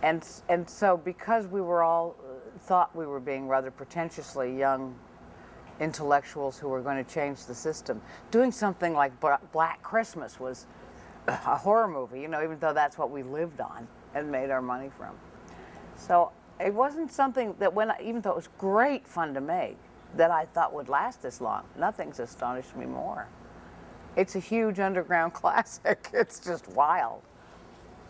And so because we were all thought we were being rather pretentiously young intellectuals who were going to change the system, doing something like Black Christmas was a horror movie, you know, even though that's what we lived on and made our money from. So it wasn't something that even though it was great fun to make, that I thought would last this long. Nothing's astonished me more. It's a huge underground classic. It's just wild.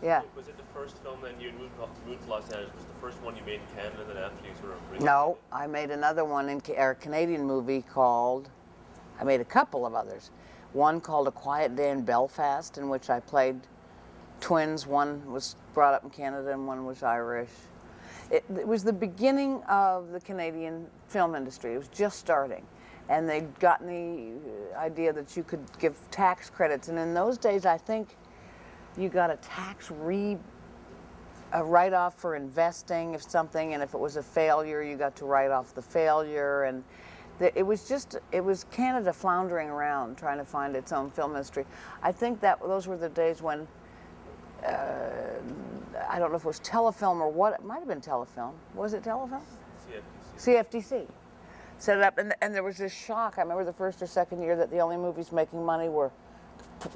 Yeah. Was it the first film then you moved to Los Angeles? Was the first one you made in Canada that after you sort of... No, I made another one, a Canadian movie called I made a couple of others. One called A Quiet Day in Belfast, in which I played twins. One was brought up in Canada and one was Irish. It was the beginning of the Canadian film industry. It was just starting. And they'd gotten the idea that you could give tax credits. And in those days, I think you got a write-off for investing of something, and if it was a failure, you got to write off the failure. And it was Canada floundering around trying to find its own film industry. I think that those were the days when, I don't know if it was Telefilm or what, it might have been Telefilm. Was it Telefilm? CFTC. Set it up, and there was this shock. I remember the first or second year that the only movies making money were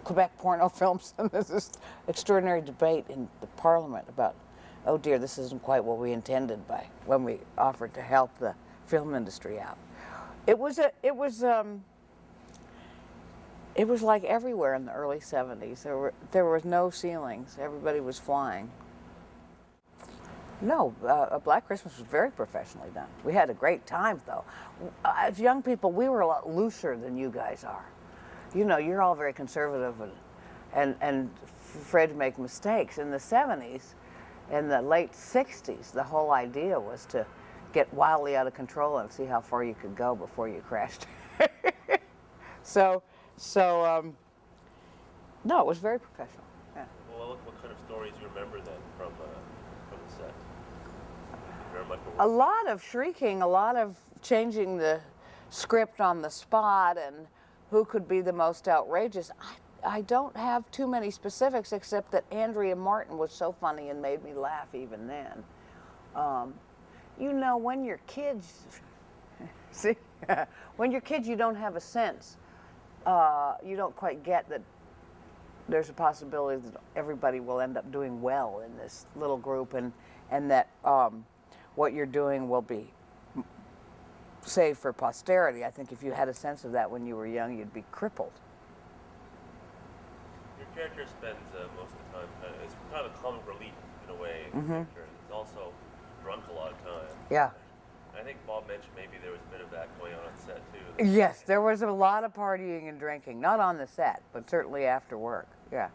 Quebec porno films, and there's this extraordinary debate in the Parliament about, oh dear, this isn't quite what we intended by when we offered to help the film industry out. It was like everywhere in the early 70s. There was no ceilings. Everybody was flying. No, Black Christmas was very professionally done. We had a great time, though. As young people, we were a lot looser than you guys are. You know, you're all very conservative and afraid to make mistakes. In the 70s, in the late 60s, the whole idea was to get wildly out of control and see how far you could go before you crashed. No, it was very professional. Yeah. Well, what kind of stories do you remember then from the set? A lot of shrieking, a lot of changing the script on the spot, and who could be the most outrageous. I don't have too many specifics, except that Andrea Martin was so funny and made me laugh even then. You know, when you're kids, see, when you're kids, you don't have a sense. You don't quite get that there's a possibility that everybody will end up doing well in this little group, and that what you're doing will be saved for posterity. I think if you had a sense of that when you were young, you'd be crippled. Your character spends most of the time, it's kind of a comic relief in a way. He's also drunk a lot of time. Yeah. I think Bob mentioned maybe there was a bit of that going on set too. Yes, there was a lot of partying and drinking, not on the set, but certainly after work. Yeah.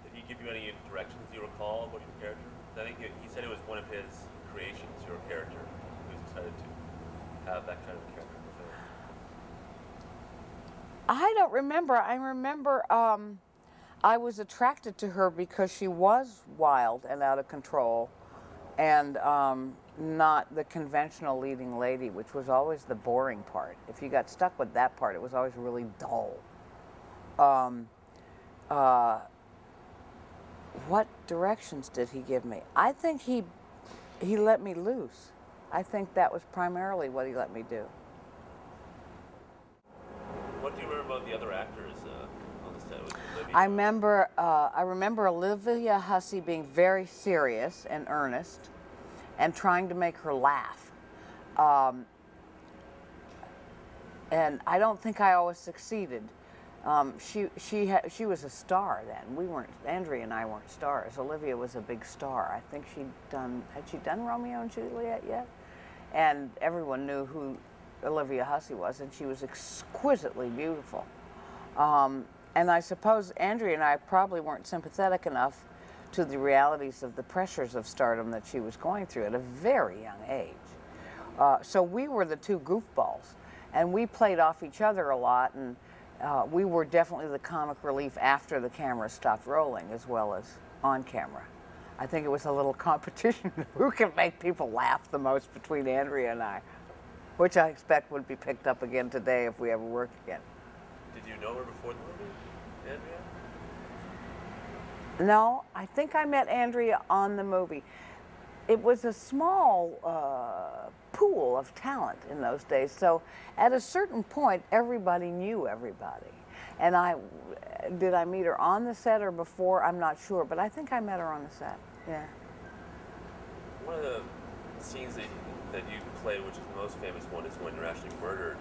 Did he give you any directions you recall about your character? I think he said it was one of his creations, your character. He was excited to have that kind of character in the film. I don't remember. I remember I was attracted to her because she was wild and out of control, and not the conventional leading lady, which was always the boring part. If you got stuck with that part, it was always really dull. What directions did he give me? I think he let me loose. I think that was primarily what he let me do. What do you remember about the other actors on the set? Was Olivia? I remember Olivia Hussey being very serious and earnest, and trying to make her laugh. And I don't think I always succeeded. She was a star then. We weren't. Andrea and I weren't stars. Olivia was a big star. I think had she done Romeo and Juliet yet? And everyone knew who Olivia Hussey was, and she was exquisitely beautiful. And I suppose Andrea and I probably weren't sympathetic enough to the realities of the pressures of stardom that she was going through at a very young age. So we were the two goofballs, and we played off each other a lot, and we were definitely the comic relief after the camera stopped rolling, as well as on camera. I think it was a little competition who can make people laugh the most between Andrea and I, which I expect would be picked up again today if we ever work again. Did you know her before the movie, Andrea? No, I think I met Andrea on the movie. It was a small pool of talent in those days, so at a certain point, everybody knew everybody. And did I meet her on the set or before? I'm not sure, but I think I met her on the set. Yeah. One of the scenes that you played, which is the most famous one, is when you're actually murdered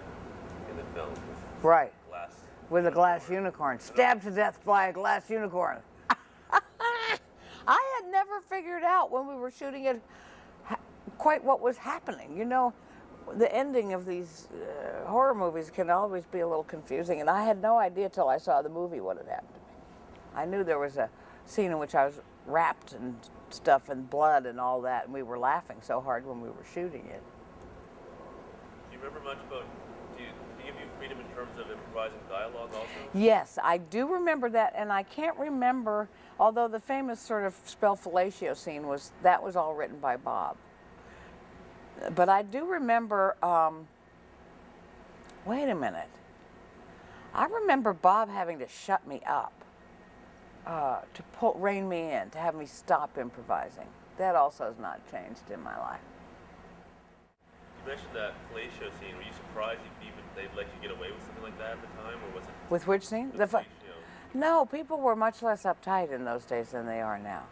in the film. Right. Glass. With a glass unicorn, stabbed to death by a glass unicorn. I had never figured out when we were shooting it quite what was happening. You know, the ending of these horror movies can always be a little confusing, and I had no idea till I saw the movie what had happened to me. I knew there was a scene in which I was wrapped in stuff and blood and all that, and we were laughing so hard when we were shooting it. Do you remember much about, do you give you freedom in terms of improvising dialogue also? Yes, I do remember that, and I can't remember, although the famous sort of spell fellatio scene was all written by Bob. But I do remember, wait a minute. I remember Bob having to shut me up, to rein me in, to have me stop improvising. That also has not changed in my life. You mentioned that fellatio scene. Were you surprised they'd let you get away with something like that at the time, or was it? With which scene? The fellatio? No, people were much less uptight in those days than they are now.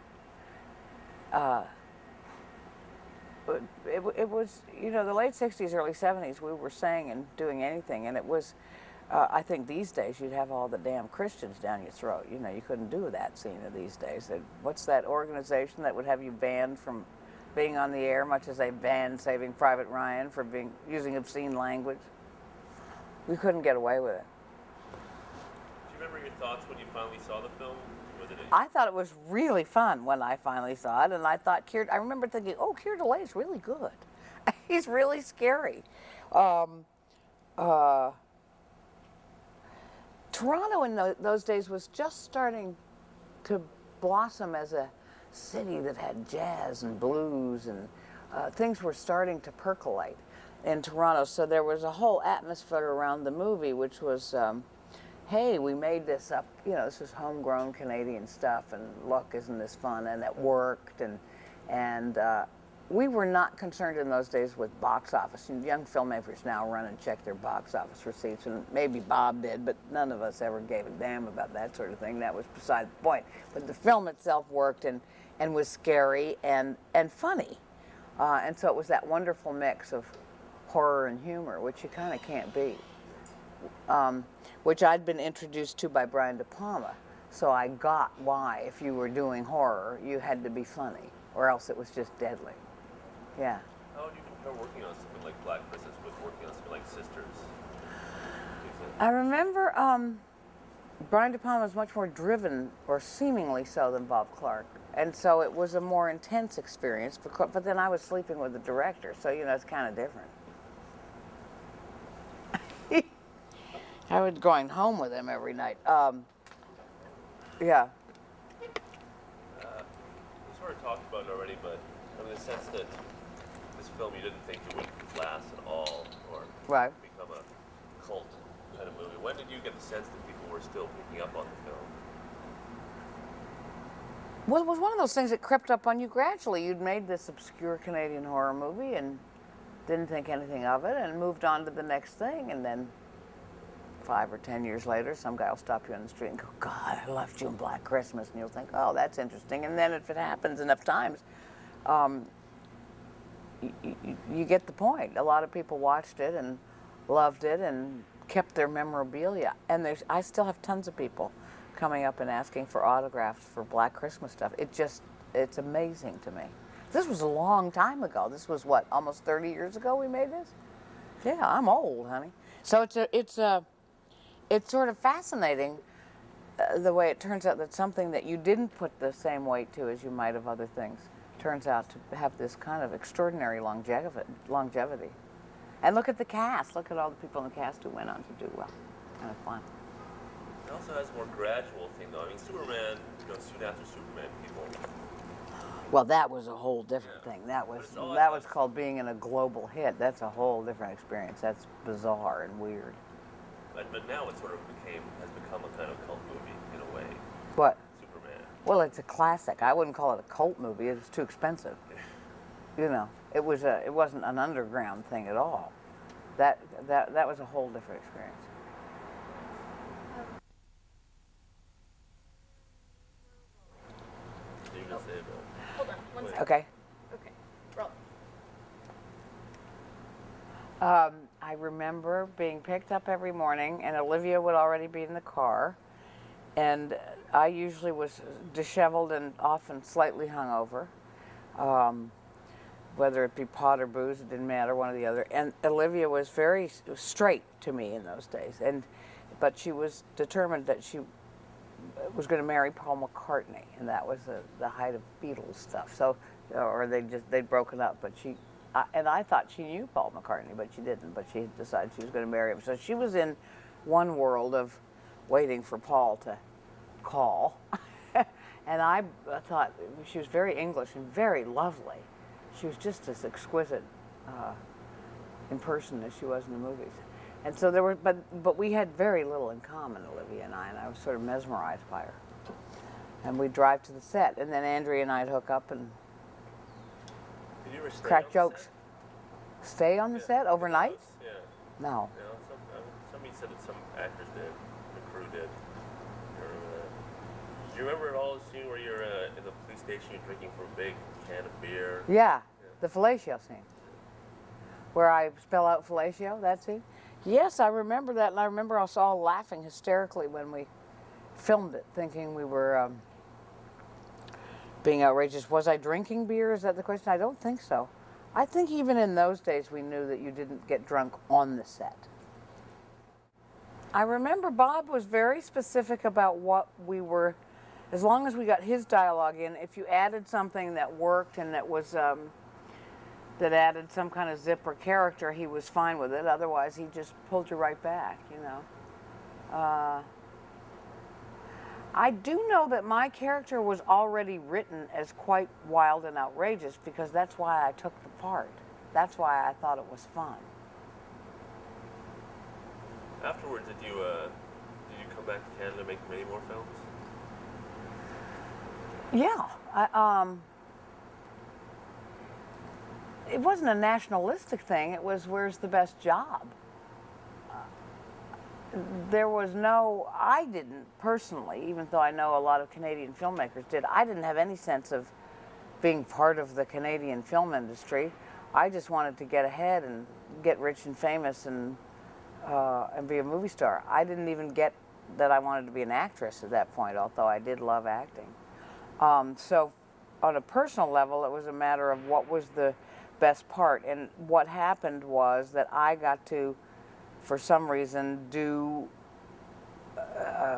It was, you know, the late 60s, early 70s, we were saying and doing anything, and it was, I think these days you'd have all the damn Christians down your throat. You know, you couldn't do that scene these days. What's that organization that would have you banned from being on the air, much as they banned Saving Private Ryan for using obscene language? We couldn't get away with it. Do you remember your thoughts when you finally saw the film? I thought it was really fun when I finally saw it, and I thought I remember thinking, oh, Keir Dullea is really good. He's really scary. Toronto in those days was just starting to blossom as a city that had jazz and blues, and things were starting to percolate in Toronto. So there was a whole atmosphere around the movie, which was, hey, we made this up, you know, this is homegrown Canadian stuff, and look, isn't this fun? And it worked, and we were not concerned in those days with box office. And young filmmakers now run and check their box office receipts, and maybe Bob did, but none of us ever gave a damn about that sort of thing. That was beside the point. But the film itself worked and was scary and funny. And so it was that wonderful mix of horror and humor, which you kind of can't beat. Which I'd been introduced to by Brian De Palma. So I got why, if you were doing horror, you had to be funny, or else it was just deadly. Yeah. How would you compare working on something like Black Christmas with working on something like Sisters? I remember Brian De Palma was much more driven, or seemingly so, than Bob Clark. And so it was a more intense experience, but then I was sleeping with the director, so, you know, it's kind of different. I was going home with him every night. Yeah. We sort of talked about it already, but in the sense that this film you didn't think it would last at all, or Right. become a cult kind of movie. When did you get the sense that people were still picking up on the film? Well, it was one of those things that crept up on you gradually. You'd made this obscure Canadian horror movie and didn't think anything of it and moved on to the next thing, and then 5 or 10 years later, some guy will stop you on the street and go, God, I loved you in Black Christmas. And you'll think, oh, that's interesting. And then if it happens enough times, you get the point. A lot of people watched it and loved it and kept their memorabilia. And I still have tons of people coming up and asking for autographs for Black Christmas stuff. It's amazing to me. This was a long time ago. This was what, almost 30 years ago we made this? Yeah, I'm old, honey. So it's sort of fascinating the way it turns out that something that you didn't put the same weight to as you might have other things turns out to have this kind of extraordinary longevity. And look at the cast. Look at all the people in the cast who went on to do well. Kind of fun. It also has a more gradual thing, though. I mean, Superman, you know, soon after Superman, people. Well, that was a whole different thing. That was called being in a global hit. That's a whole different experience. That's bizarre and weird. But now it sort of has become a kind of cult movie in a way. What? Superman. Well, it's a classic. I wouldn't call it a cult movie. It was too expensive. You know, it wasn't an underground thing at all. That was a whole different experience. You're gonna say about. Hold on, one second. Okay. Okay, roll. I remember being picked up every morning, and Olivia would already be in the car, and I usually was disheveled and often slightly hungover. whether it be pot or booze, it didn't matter, one or the other. And Olivia was very straight to me in those days, but she was determined that she was going to marry Paul McCartney, and that was the height of Beatles stuff. So, or they'd broken up, but and I thought she knew Paul McCartney, but she didn't. But she decided she was going to marry him. So she was in one world of waiting for Paul to call, and I thought she was very English and very lovely. She was just as exquisite in person as she was in the movies. And so there were, but we had very little in common, Olivia and I was sort of mesmerized by her. And we'd drive to the set, and then Andrea and I'd hook up and Did you ever stay crack on jokes. The set? Stay on the set overnight? Yeah. No. You know, somebody said that some actors did, the crew did. You remember that? Do you remember at all the scene where you're in the police station, you're drinking from a big can of beer? Yeah, the fellatio scene. Where I spell out fellatio, that scene? Yes, I remember that, and I remember us all laughing hysterically when we filmed it, thinking we were being outrageous. Was I drinking beer? Is that the question? I don't think so. I think even in those days we knew that you didn't get drunk on the set. I remember Bob was very specific about what we were, as long as we got his dialogue in, if you added something that worked and that was that added some kind of zip or character, he was fine with it. Otherwise, he just pulled you right back, you know. I do know that my character was already written as quite wild and outrageous because that's why I took the part. That's why I thought it was fun. Afterwards, did you come back to Canada and make many more films? Yeah. It wasn't a nationalistic thing. It was, where's the best job? There was no, I didn't personally, even though I know a lot of Canadian filmmakers did, I didn't have any sense of being part of the Canadian film industry. I just wanted to get ahead and get rich and famous and be a movie star. I didn't even get that I wanted to be an actress at that point, although I did love acting. So on a personal level, it was a matter of what was the best part. And what happened was that I got to, for some reason, do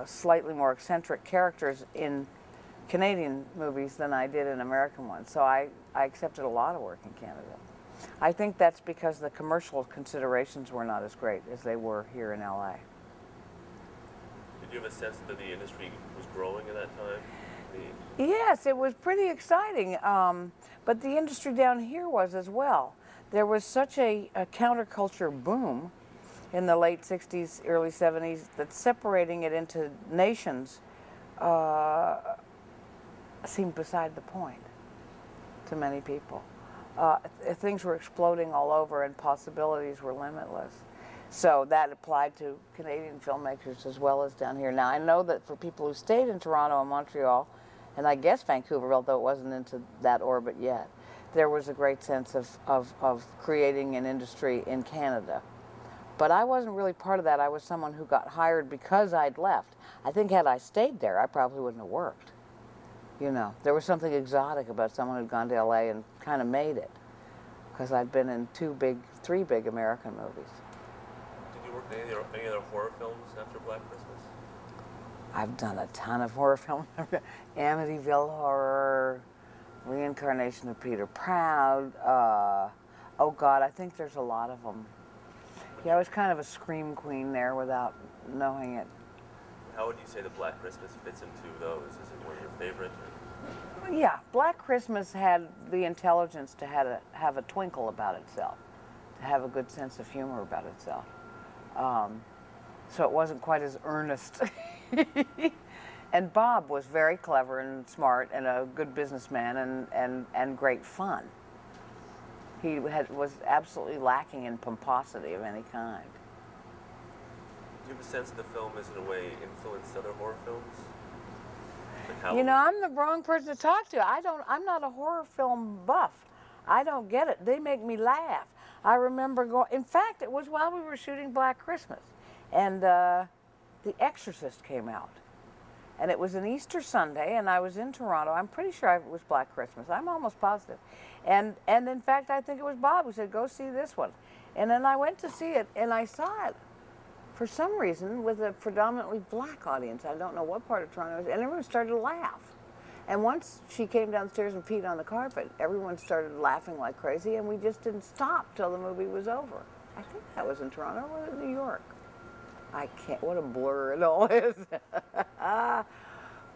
slightly more eccentric characters in Canadian movies than I did in American ones. So I accepted a lot of work in Canada. I think that's because the commercial considerations were not as great as they were here in LA. Did you have a sense that the industry was growing at that time? Yes, it was pretty exciting, but the industry down here was as well. There was such a counterculture boom in the late 60s, early 70s, that separating it into nations seemed beside the point to many people. Things were exploding all over and possibilities were limitless. So that applied to Canadian filmmakers as well as down here. Now I know that for people who stayed in Toronto and Montreal, and I guess Vancouver, although it wasn't into that orbit yet, there was a great sense of creating an industry in Canada. But I wasn't really part of that. I was someone who got hired because I'd left. I think had I stayed there, I probably wouldn't have worked. You know, there was something exotic about someone who'd gone to LA and kind of made it, because I'd been in three big American movies. Did you work in any other horror films after Black Christmas? I've done a ton of horror films. Amityville Horror, Reincarnation of Peter Proud. Oh God, I think there's a lot of them. Yeah, I was kind of a scream queen there without knowing it. How would you say the Black Christmas fits into those? Is it one of your favorites? Yeah, Black Christmas had the intelligence to have a twinkle about itself, to have a good sense of humor about itself. So it wasn't quite as earnest. And Bob was very clever and smart and a good businessman and great fun. He was absolutely lacking in pomposity of any kind. Do you have a sense the film is in a way influenced other horror films? Like you know, I'm the wrong person to talk to. I'm not a horror film buff. I don't get it. They make me laugh. I remember going, in fact, it was while we were shooting Black Christmas, and The Exorcist came out. And it was an Easter Sunday, and I was in Toronto. I'm pretty sure it was Black Christmas. I'm almost positive. And in fact, I think it was Bob who said, go see this one. And then I went to see it, and I saw it for some reason with a predominantly black audience. I don't know what part of Toronto it was, and everyone started to laugh. And once she came downstairs and peed on the carpet, everyone started laughing like crazy, and we just didn't stop till the movie was over. I think that was in Toronto or in New York. I can't, what a blur it all is.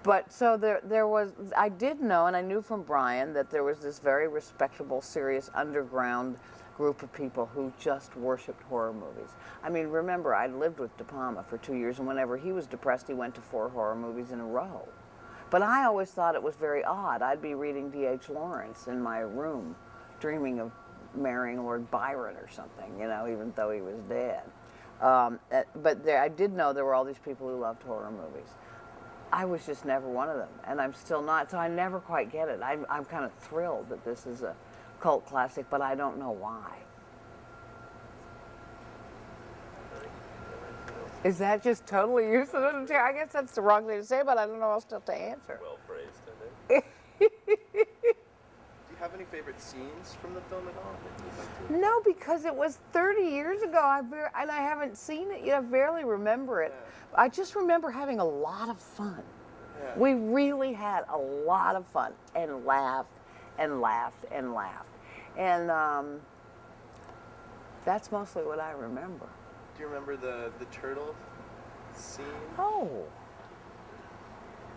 But so there was, I did know, and I knew from Brian, that there was this very respectable, serious underground group of people who just worshipped horror movies. I mean, remember, I lived with De Palma for 2 years, and whenever he was depressed, he went to 4 horror movies in a row. But I always thought it was very odd. I'd be reading D.H. Lawrence in my room, dreaming of marrying Lord Byron or something, you know, even though he was dead. But I did know there were all these people who loved horror movies. I was just never one of them, and I'm still not, so I never quite get it. I'm kind of thrilled that this is a cult classic, but I don't know why. Is that just totally useless? I guess that's the wrong thing to say, but I don't know else to answer. Well phrased, I think. Do you have any favorite scenes from the film at all that you'd like to? No, because it was 30 years ago, and I haven't seen it yet. I barely remember it. Yeah. I just remember having a lot of fun. Yeah. We really had a lot of fun and laughed and laughed and laughed. And that's mostly what I remember. Do you remember the turtle scene? Oh.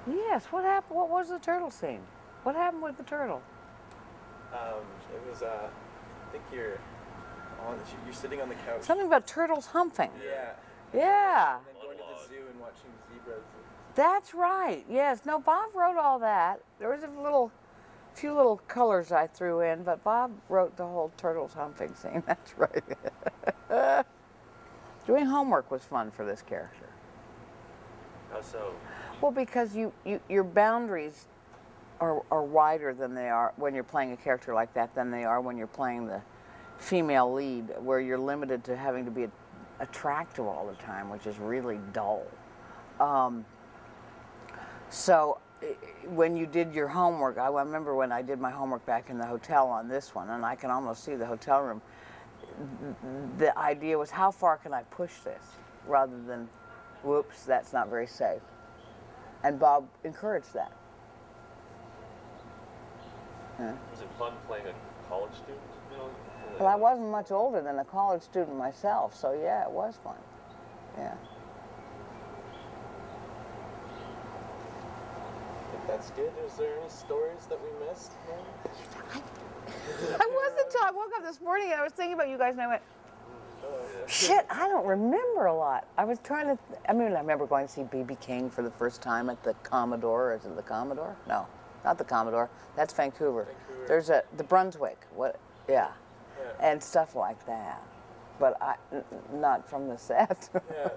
Yes, what happened? What was the turtle scene? What happened with the turtle? It was, I think you're sitting on the couch. Something about turtles humping. Yeah. Yeah. And then going to the zoo and watching zebras. That's right. Yes. No, Bob wrote all that. There was a few little colors I threw in, but Bob wrote the whole turtles humping scene. That's right. Doing homework was fun for this character. How so? Well, because your boundaries are wider than they are when you're playing a character like that than they are when you're playing the female lead, where you're limited to having to be attractive all the time, which is really dull. So when you did your homework, I remember when I did my homework back in the hotel on this one, and I can almost see the hotel room. The idea was, how far can I push this, rather than, whoops, that's not very safe. And Bob encouraged that. Yeah. Was it fun playing a college student? You know? Well, I wasn't much older than a college student myself, so yeah, it was fun. Yeah. I think that's good. Is there any stories that we missed? I woke up this morning and I was thinking about you guys, and I went, shit, I don't remember a lot. I was trying to, I remember going to see B.B. King for the first time at the Commodore. Is it the Commodore? No, not the Commodore. That's Vancouver. There's the Brunswick. Yeah. And stuff like that. But not from the set. Yeah.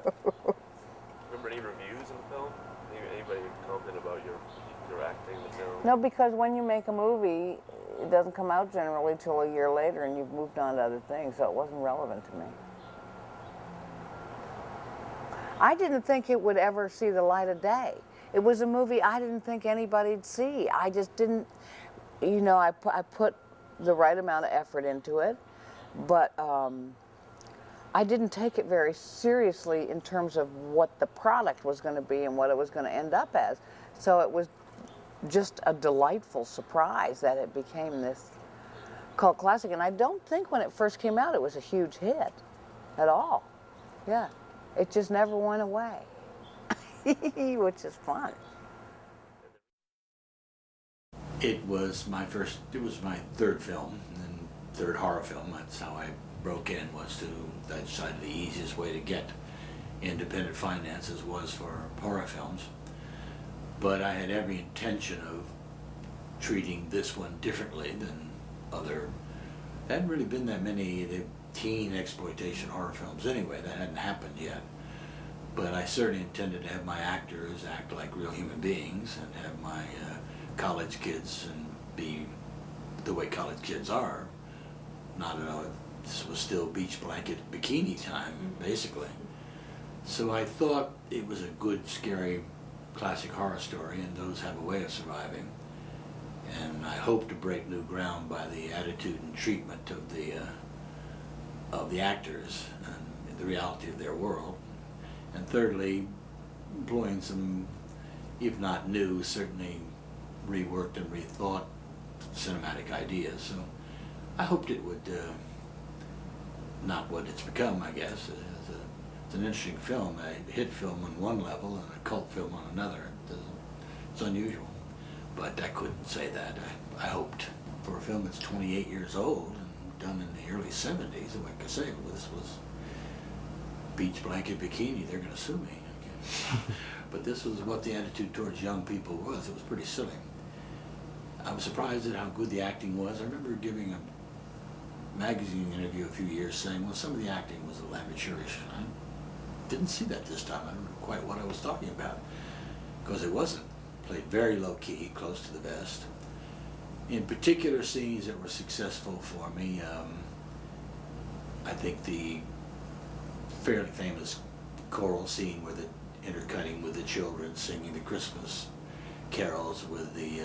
Remember any reviews in the film? Anybody commented about your acting in the film? No, because when you make a movie, it doesn't come out generally till a year later, and you've moved on to other things, so it wasn't relevant to me. I didn't think it would ever see the light of day. It was a movie I didn't think anybody'd see. I just didn't, you know, I put the right amount of effort into it, but I didn't take it very seriously in terms of what the product was going to be and what it was going to end up as. So it was just a delightful surprise that it became this cult classic. And I don't think when it first came out it was a huge hit at all. Yeah, it just never went away, which is fun. It was my third film, and third horror film. That's how I broke in, I decided the easiest way to get independent finances was for horror films. But I had every intention of treating this one differently than other. There hadn't really been that many teen exploitation horror films anyway. That hadn't happened yet. But I certainly intended to have my actors act like real human beings and have my college kids and be the way college kids are. Not at all. This was still beach blanket bikini time, basically. So I thought it was a good, scary classic horror story, and those have a way of surviving. And I hope to break new ground by the attitude and treatment of the actors and the reality of their world. And thirdly, employing some, if not new, certainly reworked and rethought cinematic ideas. So I hoped it would, not what it's become, I guess. It's an interesting film, a hit film on one level and a cult film on another. It's unusual, but I couldn't say that. I hoped for a film that's 28 years old and done in the early 70s, like I say, well, this was beach blanket bikini, they're going to sue me. But this was what the attitude towards young people was. It was pretty silly. I was surprised at how good the acting was. I remember giving a magazine interview a few years saying, well, some of the acting was a little amateurish. I didn't see that this time. I don't know quite what I was talking about, because it wasn't. Played very low key, close to the best. In particular scenes that were successful for me, I think the fairly famous choral scene where the intercutting with the children singing the Christmas carols with the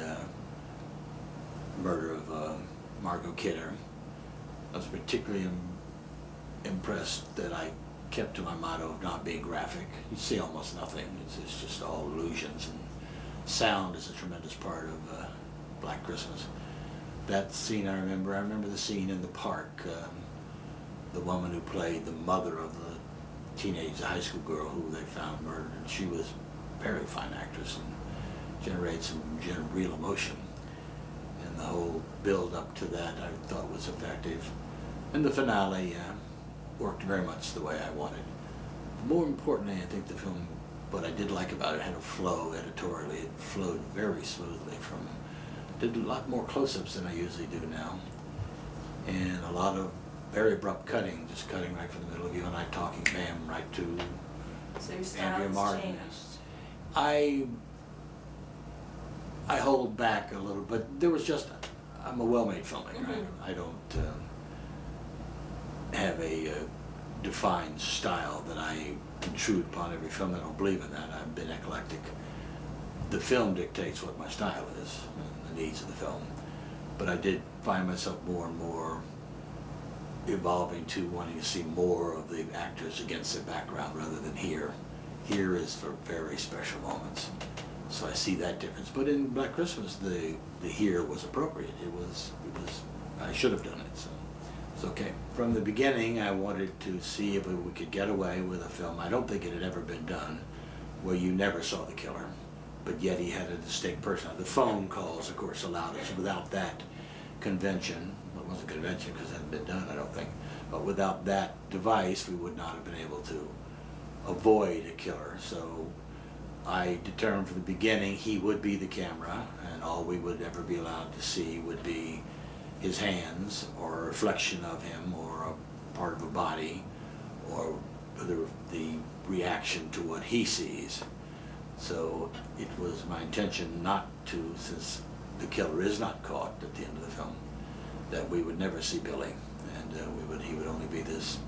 murder of Margot Kidder. I was particularly impressed that I kept to my motto of not being graphic. You see almost nothing. It's just all illusions, and sound is a tremendous part of Black Christmas. That scene I remember. I remember the scene in the park. The woman who played the mother of the teenage high school girl who they found murdered, and she was a very fine actress and generated some real emotion. And the whole build up to that I thought was effective. And the finale worked very much the way I wanted. More importantly, I think the film, what I did like about it, had a flow editorially. It flowed very smoothly from, did a lot more close-ups than I usually do now. And a lot of very abrupt cutting, just cutting right from the middle of you and I talking, bam, right to So your style Andrea has Martin. changed. I hold back a little, but there was just, I'm a well-made filmmaker. Mm-hmm. I don't have a defined style that I intrude upon every film. I don't believe in that. I've been eclectic. The film dictates what my style is, and the needs of the film. But I did find myself more and more evolving to wanting to see more of the actors against their background rather than here. Here is for very special moments. So I see that difference. But in Black Christmas, the here was appropriate. It was, I should have done it, so it's okay. From the beginning, I wanted to see if we could get away with a film. I don't think it had ever been done where you never saw the killer, but yet he had a distinct personality. The phone calls, of course, allowed us. Without that convention, well, it wasn't a convention because it hadn't been done, I don't think, but without that device, we would not have been able to avoid a killer. So I determined from the beginning he would be the camera, and all we would ever be allowed to see would be his hands, or a reflection of him, or a part of a body, or the reaction to what he sees. So it was my intention not to, since the killer is not caught at the end of the film, that we would never see Billy, and he would only be this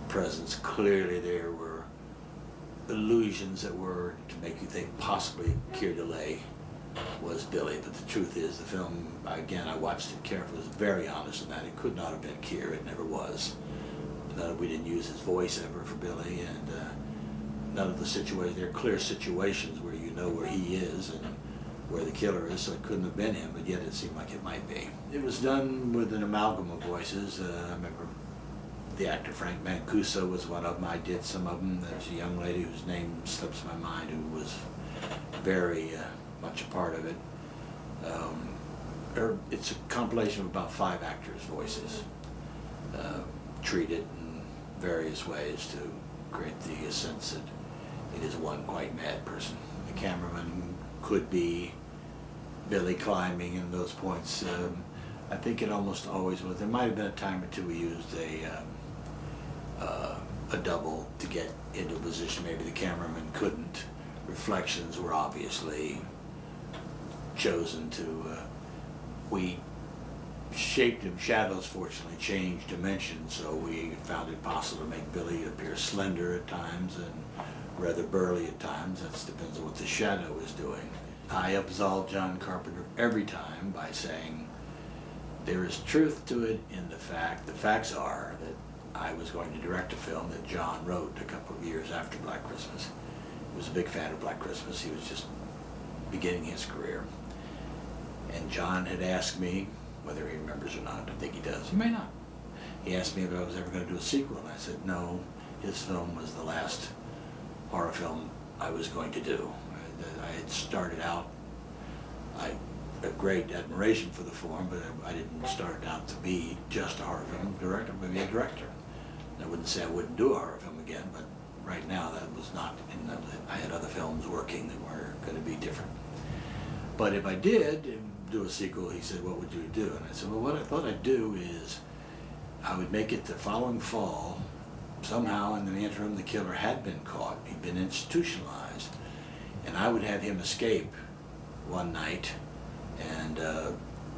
presence. Clearly there were illusions that were to make you think possibly Keir Delay was Billy, but the truth is the film, again, I watched it carefully, was very honest in that it could not have been Keir, it never was. We didn't use his voice ever for Billy, and none of the situations, there are clear situations where you know where he is and where the killer is, so it couldn't have been him, but yet it seemed like it might be. It was done with an amalgam of voices. I remember the actor Frank Mancuso was one of them. I did some of them. There's a young lady whose name slips my mind who was very much a part of it. It's a compilation of about 5 actors' voices, treated in various ways to create the sense that it is one quite mad person. The cameraman could be Billy climbing in those points. I think it almost always was. There might have been a time or two we used a double to get into a position maybe the cameraman couldn't. Reflections were obviously chosen to, we shaped him. Shadows fortunately changed dimensions, so we found it possible to make Billy appear slender at times and rather burly at times. That depends on what the shadow is doing. I absolve John Carpenter every time by saying there is truth to it in the facts are that I was going to direct a film that John wrote a couple of years after Black Christmas. He was a big fan of Black Christmas. He was just beginning his career. And John had asked me, whether he remembers or not, I think he does, he may not. He asked me if I was ever going to do a sequel, and I said no, his film was the last horror film I was going to do. I had started out, I have great admiration for the form, but I didn't start out to be just a horror film director, but be a director. I wouldn't say I wouldn't do a horror film again, but right now that was not, I had other films working that were going to be different. But if I did do a sequel, he said, what would you do? And I said, well, what I thought I'd do is I would make it the following fall. Somehow in the interim the killer had been caught, he'd been institutionalized, and I would have him escape one night, and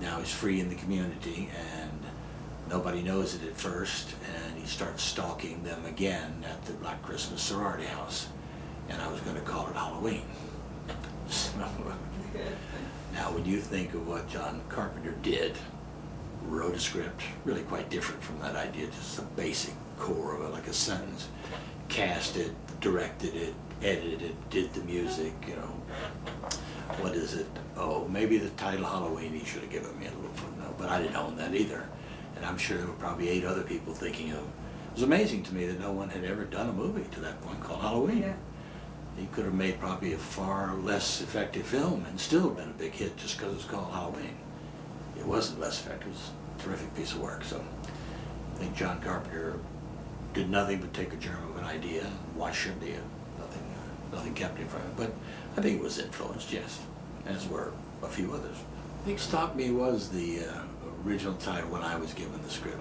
now he's free in the community, and nobody knows it at first, and he starts stalking them again at the Black Christmas sorority house, and I was going to call it Halloween. So, now when you think of what John Carpenter did, wrote a script, really quite different from that idea, just the basic core of it, like a sentence, cast it, directed it, edited it, did the music, you know. What is it? Oh, maybe the title Halloween, he should have given me a little footnote, but I didn't own that either. And I'm sure there were probably 8 other people thinking of, it was amazing to me that no one had ever done a movie to that point called Halloween. Yeah. He could have made probably a far less effective film and still been a big hit just because it's called Halloween. It wasn't less effective, it was a terrific piece of work. So I think John Carpenter did nothing but take a germ of an idea and wash it down. Nothing kept him from it. But I think it was influenced, yes, as were a few others. I think Stop Me was the original title when I was given the script.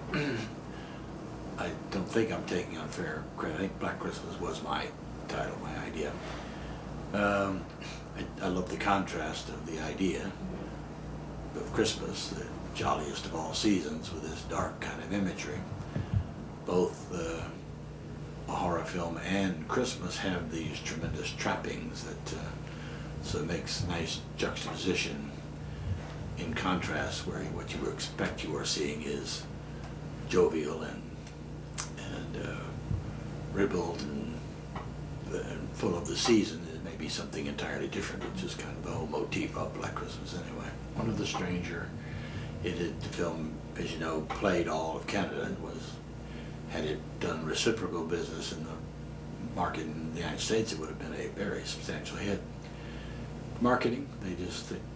I don't think I'm taking unfair credit. I think Black Christmas was my title, my idea. I love the contrast of the idea of Christmas, the jolliest of all seasons, with this dark kind of imagery. Both a horror film and Christmas have these tremendous trappings that so it makes nice juxtaposition in contrast, where what you expect you are seeing is jovial and ribald and full of the season. It may be something entirely different, which is kind of the whole motif of Black Christmas anyway. One of the Stranger, the film, as you know, played all of Canada and had it done reciprocal business in the market in the United States, it would have been a very substantial hit. Marketing, they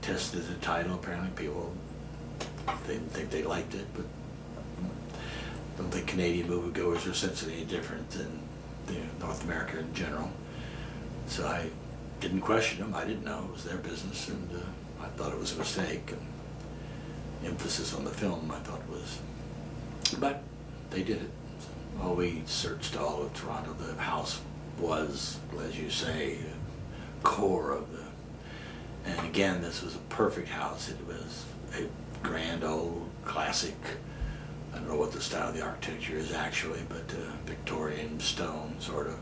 tested the title. Apparently people didn't think they liked it, but I don't think Canadian moviegoers are sensibly any different than North America in general. So I didn't question them. I didn't know. It was their business, and I thought it was a mistake. And emphasis on the film, I thought was, but they did it. Well, we searched all of Toronto. The house was, as you say, core of the, and again, this was a perfect house. It was a grand old classic, I don't know what the style of the architecture is actually, but Victorian stone sort of,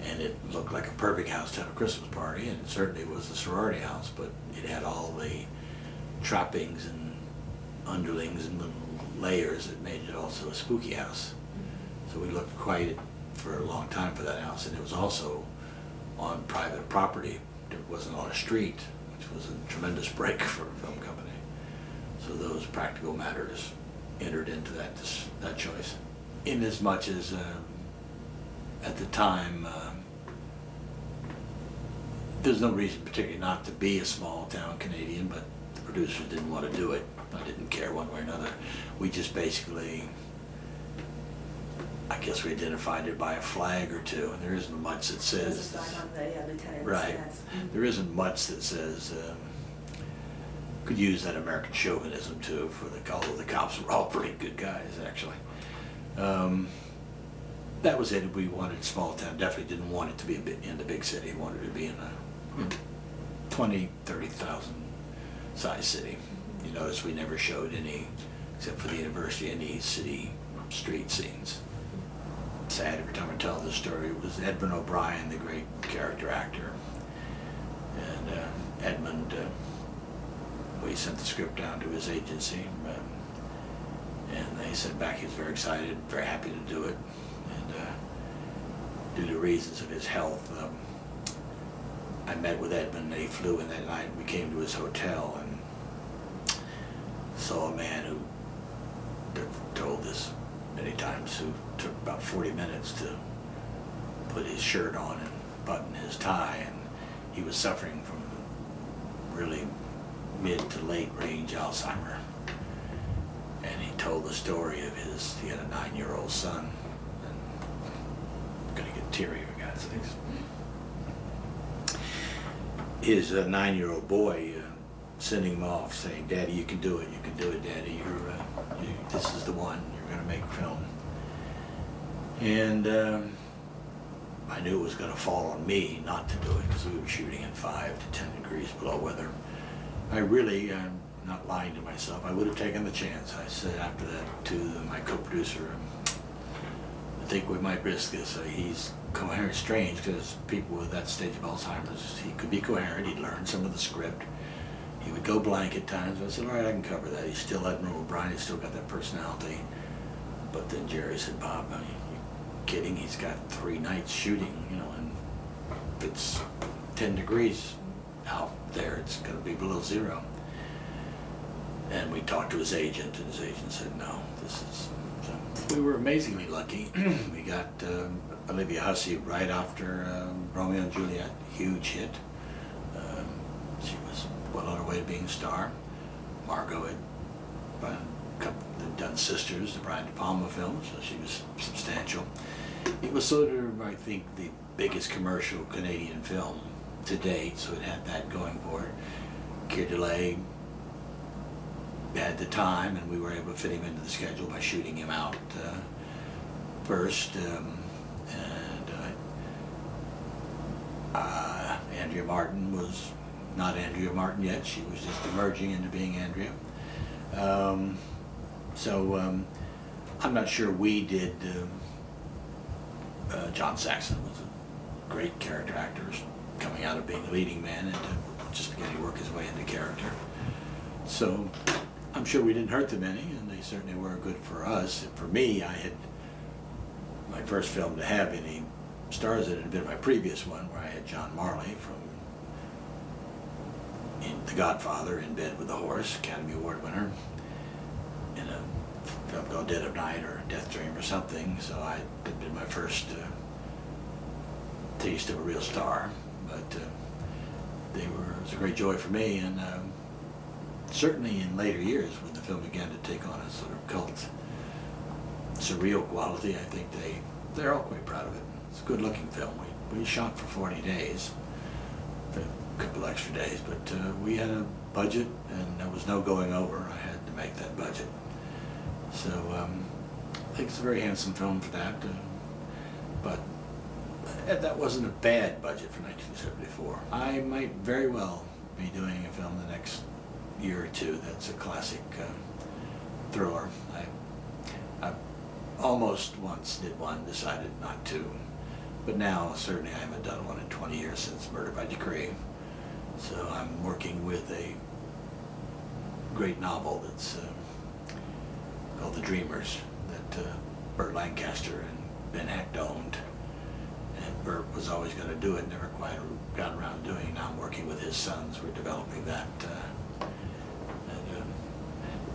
and it looked like a perfect house to have a Christmas party, and it certainly was a sorority house, but it had all the trappings and underlings and little layers that made it also a spooky house. So we looked quite for a long time for that house, and it was also on private property. It wasn't on a street, which was a tremendous break for a film company. So those practical matters entered into that choice. In as much as at the time, there's no reason particularly not to be a small town Canadian, but the producers didn't want to do it. I didn't care one way or another. We just basically, I guess we identified it by a flag or two, and there isn't much that says, right, there isn't much that says, could use that American chauvinism too, although the cops were all pretty good guys actually. That was it. We wanted small town, definitely didn't want it to be in the big city, we wanted it to be in a 20, 30,000 size city. You notice we never showed any, except for the university, any city street scenes. sad every time I tell this story. It was Edmund O'Brien, the great character actor. And Edmund, we sent the script down to his agency, and they sent back he was very excited, very happy to do it. And due to reasons of his health, I met with Edmund, and he flew in that night. We came to his hotel and saw a man who, I've told this many times, who took about 40 minutes to put his shirt on and button his tie, and he was suffering from really mid to late range Alzheimer. And he told the story of he had a 9-year-old son, and I'm gonna get teary for God's sakes. His 9-year-old boy sending him off saying, "Daddy, you can do it, Daddy, this is the one, you're gonna make film." And I knew it was gonna fall on me not to do it, because we were shooting in 5 to 10 degrees below weather. I really, I'm not lying to myself, I would have taken the chance. I said after that to my co-producer, I think we might risk this. He's coherent, strange, because people with that stage of Alzheimer's, he could be coherent, he'd learn some of the script. He would go blank at times. I said, all right, I can cover that. He's still Edmund O'Brien, he's still got that personality. But then Jerry said, "Bob, are you kidding? He's got 3 nights shooting, and if it's 10 degrees out there, it's going to be below 0. And we talked to his agent, and his agent said, no, this is... So we were amazingly lucky. We got Olivia Hussey right after Romeo and Juliet, huge hit. She was well on her way to being a star. Margot had done Sisters, the Brian De Palma film, so she was substantial. It was sort of, I think, the biggest commercial Canadian film to date, so it had that going for it. Keir Delay had the time, and we were able to fit him into the schedule by shooting him out first. Andrea Martin was not Andrea Martin yet. She was just emerging into being Andrea. I'm not sure we did. John Saxon was a great character actor, coming out of being a leading man and just beginning to work his way into character. So I'm sure we didn't hurt them any, and they certainly were good for us. For me, I had my first film to have any stars in it had been my previous one, where I had John Marley from The Godfather, In Bed with the Horse, Academy Award winner, in a film called Dead of Night or Death Dream or something. So it been my first taste of a real star, but it was a great joy for me. And certainly in later years, when the film began to take on a sort of cult, surreal quality, I think they're all quite proud of it. It's a good-looking film. We shot for 40 days, a couple extra days, but we had a budget, and there was no going over. I had to make that budget. So I think it's a very handsome film for that. But that wasn't a bad budget for 1974. I might very well be doing a film the next year or two that's a classic thriller. I almost once did one, decided not to. But now, certainly I haven't done one in 20 years since Murder by Decree. So I'm working with a great novel that's called The Dreamers, that Burt Lancaster and Ben Hecht owned. And Burt was always going to do it, never quite got around doing it. Now I'm working with his sons. We're developing that.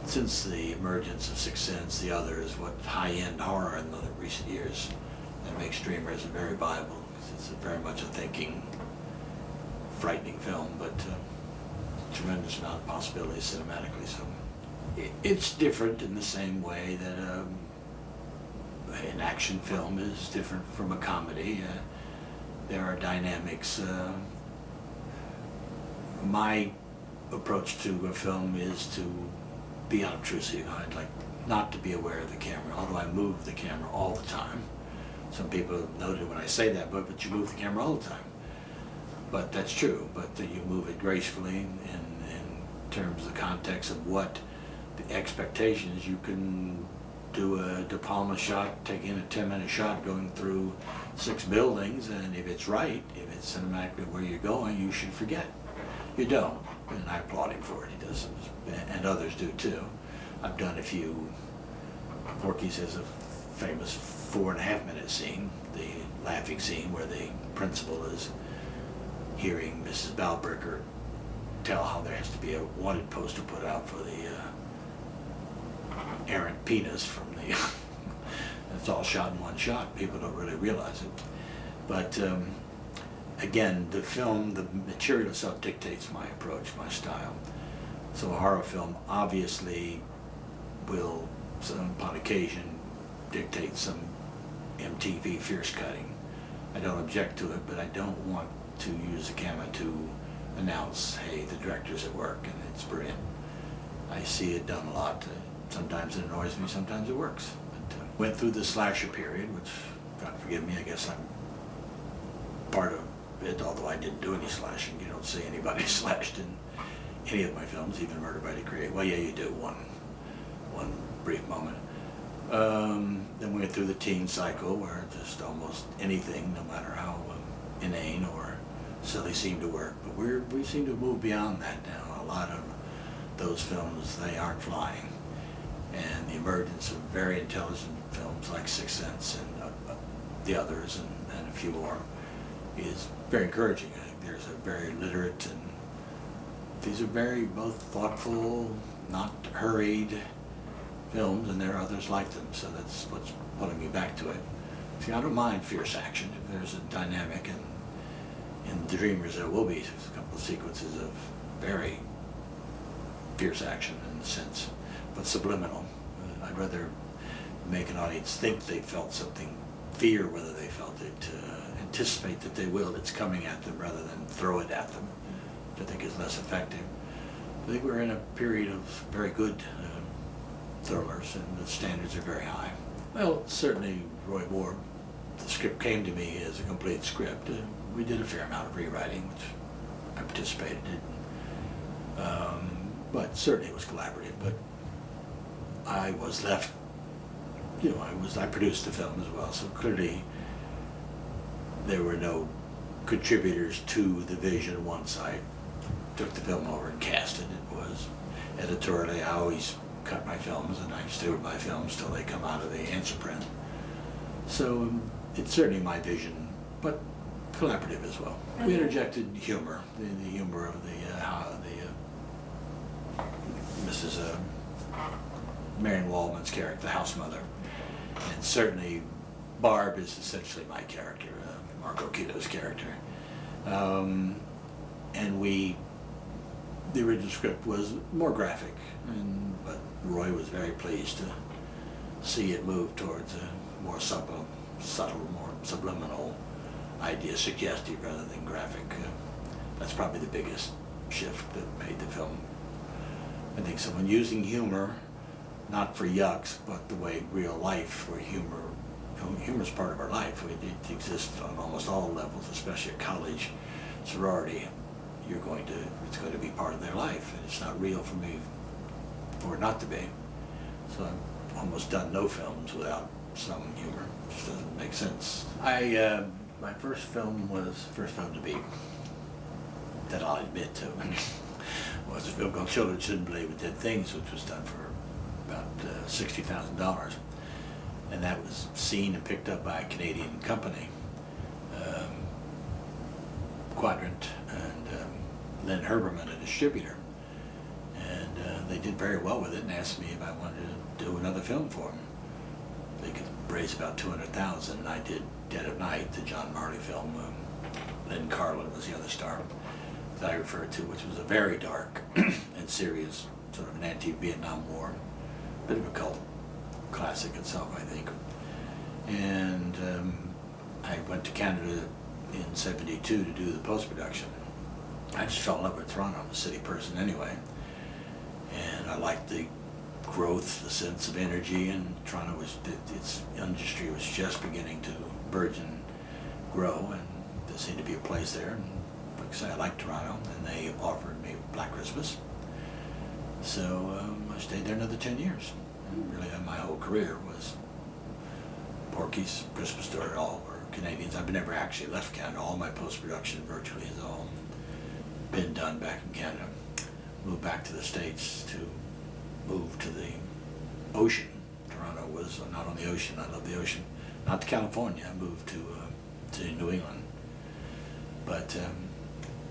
Since the emergence of Sixth Sense, The Other is what high-end horror in the recent years, that makes Dreamers very viable. It's very much a thinking, frightening film, but tremendous amount of possibilities cinematically. So it's different in the same way that an action film is different from a comedy. There are dynamics. My approach to a film is to be unobtrusive. I'd like not to be aware of the camera, although I move the camera all the time. Some people have noted when I say that, but you move the camera all the time. But that's true, but you move it gracefully in terms of the context of what the expectations. You can do a De Palma shot, taking a 10-minute shot going through 6 buildings, and if it's right, if it's cinematically where you're going, you should forget. You don't, and I applaud him for it. He does, and others do too. I've done a few. Porky's has a famous 4.5-minute scene, the laughing scene where the principal is hearing Mrs. Balbricker tell how there has to be a wanted poster put out for the errant penis from the it's all shot in one shot. People don't really realize it, but again, the film, the material itself dictates my approach, my style. So a horror film obviously will, upon occasion, dictate some MTV fierce cutting. I don't object to it, but I don't want to use the camera to announce, hey, the director's at work and it's brilliant. I see it done a lot. Sometimes it annoys me, sometimes it works. But went through the slasher period, which, God forgive me, I guess I'm part of it, although I didn't do any slashing. You don't see anybody slashed in any of my films, even Murder by Decree. Well, yeah, you do, one brief moment. Then we went through the teen cycle where just almost anything, no matter how inane or silly, seemed to work. But we seem to move beyond that now. A lot of those films, they aren't flying. And the emergence of very intelligent films like Sixth Sense and the others and a few more is very encouraging. I think there's a very literate, and these are very both thoughtful, not hurried films, and there are others like them, so that's what's pulling me back to it. See, I don't mind fierce action if there's a dynamic, and in The Dreamers there will be a couple of sequences of very fierce action in a sense, but subliminal. I'd rather make an audience think they felt something, fear whether they felt it, anticipate that they will, it's coming at them, rather than throw it at them, which I think is less effective. I think we're in a period of very good thrillers, and the standards are very high. Well, certainly Roy Moore, the script came to me as a complete script. We did a fair amount of rewriting, which I participated in. But certainly it was collaborative, but I was left, I produced the film as well, so clearly there were no contributors to the vision once I took the film over and cast it. It was editorially, I always cut my films and I stay with my films till they come out of the answer print. So it's certainly my vision, but collaborative as well. We interjected humor, the humor of the Mrs. Marion Waldman's character, the house mother, and certainly Barb is essentially my character, Margot Kiddo's character. And the original script was more graphic, but Roy was very pleased to see it move towards a more subtle, more subliminal idea, suggestive rather than graphic. That's probably the biggest shift that made the film. I think someone using humor, not for yucks, but the way real life, where humor's part of our life. It exists on almost all levels, especially at college, sorority. It's going to be part of their life, and it's not real for me for it not to be. So I've almost done no films without some humor. It just doesn't make sense. My first film to be, that I'll admit to, was a film called Children Shouldn't Believe in Dead Things, which was done for about $60,000. And that was seen and picked up by a Canadian company, Quadrant, and Lynn Herberman, a distributor. And they did very well with it and asked me if I wanted to do another film for them. They could raise about $200,000, and I did Dead of Night, the John Marley film. Lynn Carlin was the other star that I referred to, which was a very dark and serious, sort of an anti-Vietnam War, bit of a cult classic itself, I think. And I went to Canada in '72 to do the post-production. I just fell in love with Toronto. I'm a city person anyway. And I liked the growth, the sense of energy, and Toronto its industry was just beginning to burgeon, grow, and there seemed to be a place there. And like I say, I liked Toronto, and they offered me Black Christmas. So I stayed there another 10 years. And really, my whole career was Porky's, Christmas Story, all were Canadians. I've never actually left Canada. All my post-production virtually has all been done back in Canada. Moved back to the States to move to the ocean. Toronto was not on the ocean. I love the ocean. Not to California. I moved to New England. But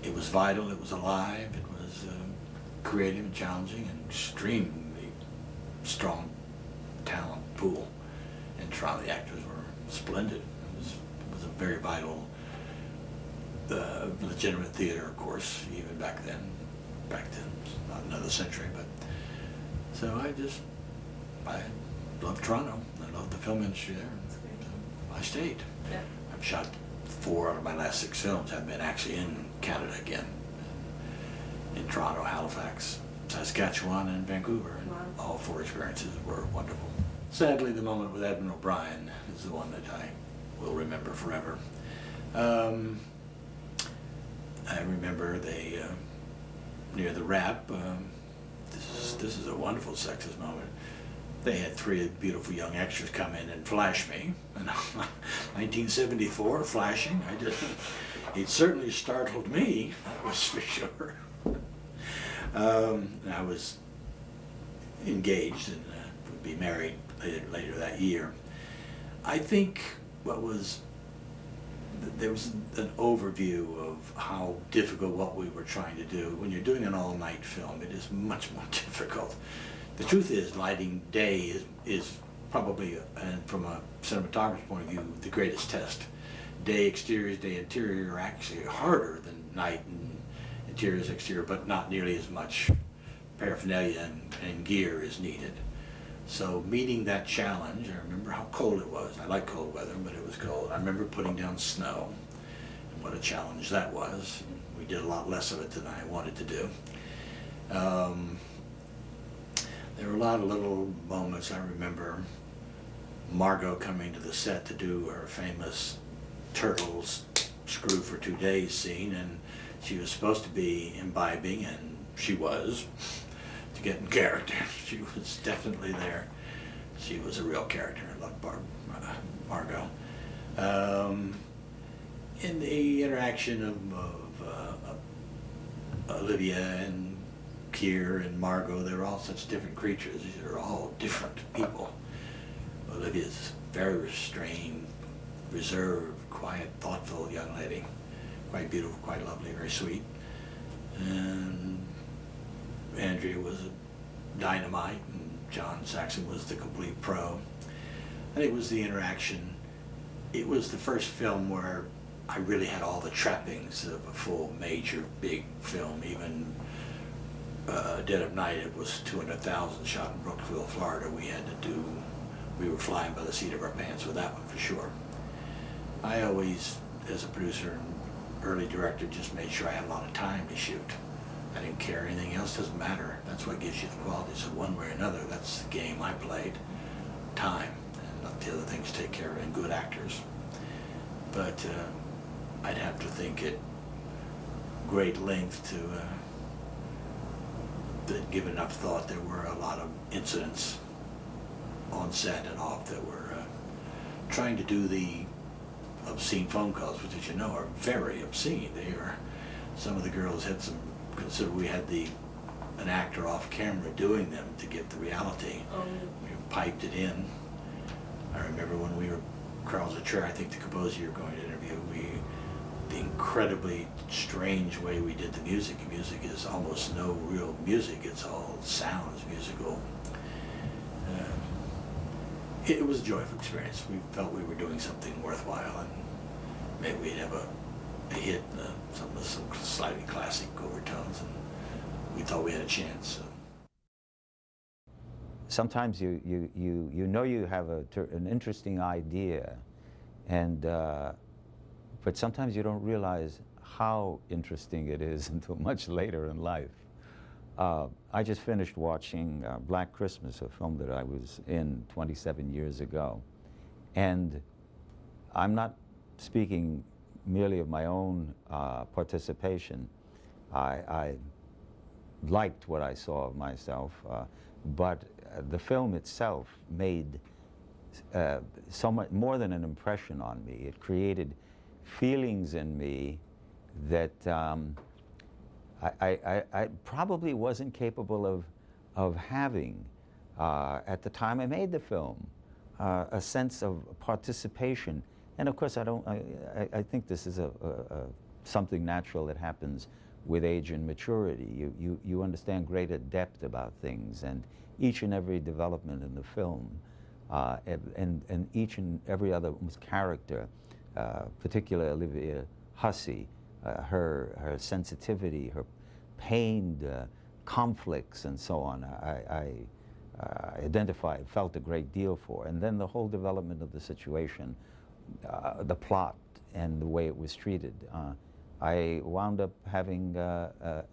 it was vital. It was alive. It was creative and challenging and extremely strong talent pool. In Toronto, the actors were splendid. It was a very vital, legitimate theater, of course, even back then. Back then, not another century, but so I love Toronto. I love the film industry there. So I stayed. Yeah. I've shot 4 out of my last 6 films have been actually in Canada again, in Toronto, Halifax, Saskatchewan, and Vancouver. And Wow. all 4 experiences were wonderful. Sadly, the moment with Edmund O'Brien is the one that I will remember forever. I remember they, near the wrap, this is a wonderful sexist moment. They had 3 beautiful young extras come in and flash me. And 1974, flashing, it certainly startled me, that was for sure. I was engaged and would be married later that year. I think there was an overview of how difficult what we were trying to do. When you're doing an all-night film, it is much more difficult. The truth is, lighting day is probably, and from a cinematographer's point of view, the greatest test. Day exteriors, day interior are actually harder than night and interiors, exterior, but not nearly as much paraphernalia and gear is needed. So meeting that challenge, I remember how cold it was. I like cold weather, but it was cold. I remember putting down snow, and what a challenge that was. We did a lot less of it than I wanted to do. There were a lot of little moments. I remember Margot coming to the set to do her famous turtles screw for 2 days scene, and she was supposed to be imbibing, and she was, to get in character. She was definitely there. She was a real character. I loved Margot. In the interaction of Olivia and Keir and Margot, they were all such different creatures. These are all different people. Olivia's very restrained, reserved, quiet, thoughtful young lady. Quite beautiful, quite lovely, very sweet. And Andrea was a dynamite, and John Saxon was the complete pro. And it was the interaction. It was the first film where I really had all the trappings of a full major big film. Even Dead of Night, it was 200,000 shot in Brooksville, Florida. We were flying by the seat of our pants with that one for sure. I always, as a producer and early director, just made sure I had a lot of time to shoot. I didn't care, anything else doesn't matter. That's what gives you the quality. So one way or another, that's the game I played. Time, and let the other things take care of it, and good actors. But I'd have to think at great length to give enough thought. There were a lot of incidents on set and off that were trying to do the obscene phone calls, which, as you know, are very obscene. Some of the girls had some, consider we had an actor off camera doing them to get the reality. We piped it in. I remember when we were Carl's a chair, I think the composer you're going to interview, the incredibly strange way we did the music. The music is almost no real music, it's all sounds, musical. It was a joyful experience. We felt we were doing something worthwhile, and maybe we'd have a hit, some slightly classic overtones, and we thought we had a chance. So. Sometimes you know you have an interesting idea, and but sometimes you don't realize how interesting it is until much later in life. I just finished watching Black Christmas, a film that I was in 27 years ago, and I'm not speaking merely of my own participation. I liked what I saw of myself. but the film itself made so much more than an impression on me. It created feelings in me that I probably wasn't capable of having at the time I made the film. A sense of participation, and of course I think this is something natural that happens with age and maturity. You understand greater depth about things, and each and every development in the film, and each and every other character, particularly Olivia Hussey, her sensitivity, her pained conflicts, and so on. I identified, felt a great deal for, and then the whole development of the situation, the plot, and the way it was treated. I wound up having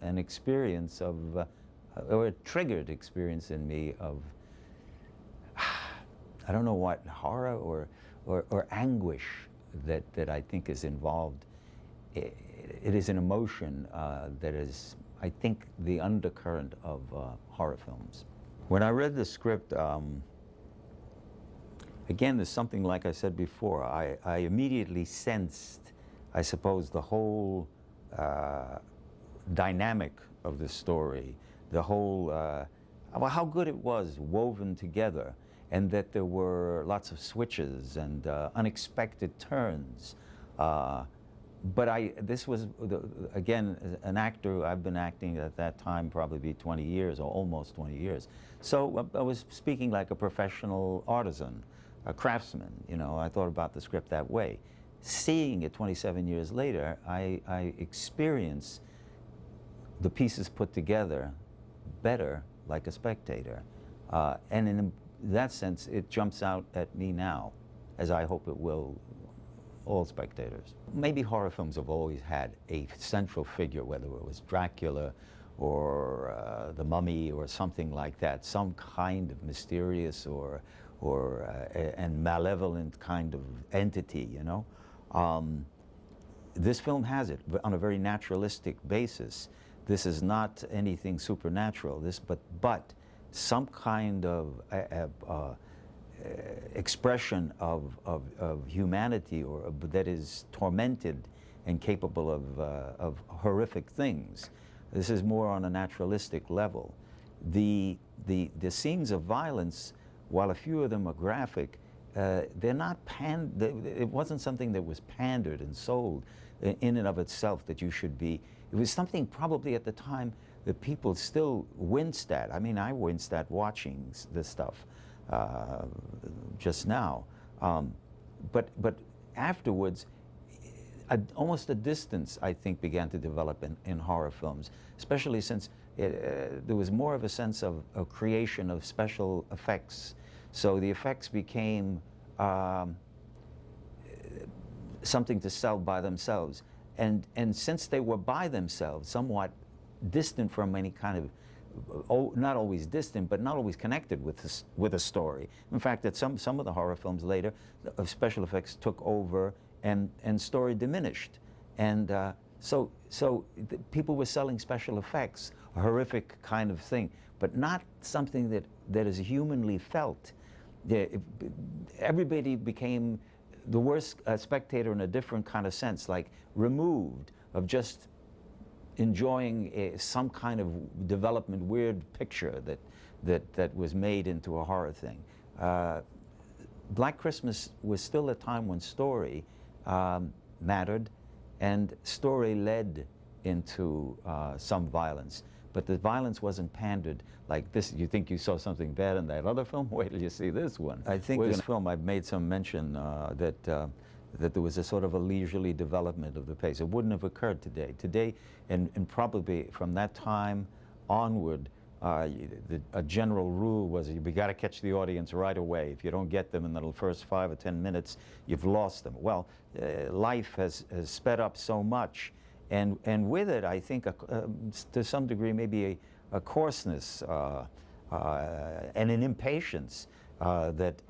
an experience of, or a triggered experience in me of, I don't know what, horror or anguish that I think is involved. It is an emotion that is, I think, the undercurrent of horror films. When I read the script, again, there's something, like I said before, I immediately sensed, I suppose, the whole dynamic of the story, the whole, well, how good it was woven together, and that there were lots of switches and unexpected turns. But this was, again, an actor, I've been acting at that time probably 20 years, or almost 20 years. So I was speaking like a professional artisan, a craftsman, you know. I thought about the script that way. Seeing it 27 years later, I experience the pieces put together better like a spectator. And in that sense, it jumps out at me now, as I hope it will all spectators. Maybe horror films have always had a central figure, whether it was Dracula or The Mummy or something like that, some kind of mysterious and malevolent kind of entity, you know. This film has it on a very naturalistic basis. This is not anything supernatural, but some kind of expression of humanity, or that is tormented and capable of horrific things. This is more on a naturalistic level. The scenes of violence, while a few of them are graphic, they're not it wasn't something that was pandered and sold in and of itself that you should be. It was something probably at the time that people still winced at. I mean, I winced at watching this stuff just now. But afterwards, almost a distance, I think, began to develop in horror films, especially since there was more of a sense of creation of special effects. So the effects became something to sell by themselves. And since they were by themselves, somewhat distant from any kind of, not always distant, but not always connected with a story. In fact, that some of the horror films later, special effects took over and story diminished. And so people were selling special effects, a horrific kind of thing, but not something that is humanly felt. Everybody became the worst spectator in a different kind of sense, like removed of just enjoying some kind of development, weird picture that was made into a horror thing. Black Christmas was still a time when story mattered, and story led into some violence. But the violence wasn't pandered like this. You think you saw something bad in that other film? Wait till you see this one. I think this film, I've made some mention that there was a sort of a leisurely development of the pace. It wouldn't have occurred today. Today, and probably from that time onward, a general rule was you got to catch the audience right away. If you don't get them in the first 5 or 10 minutes, you've lost them. Well, life has sped up so much, and with it, I think, to some degree, maybe a coarseness and an impatience that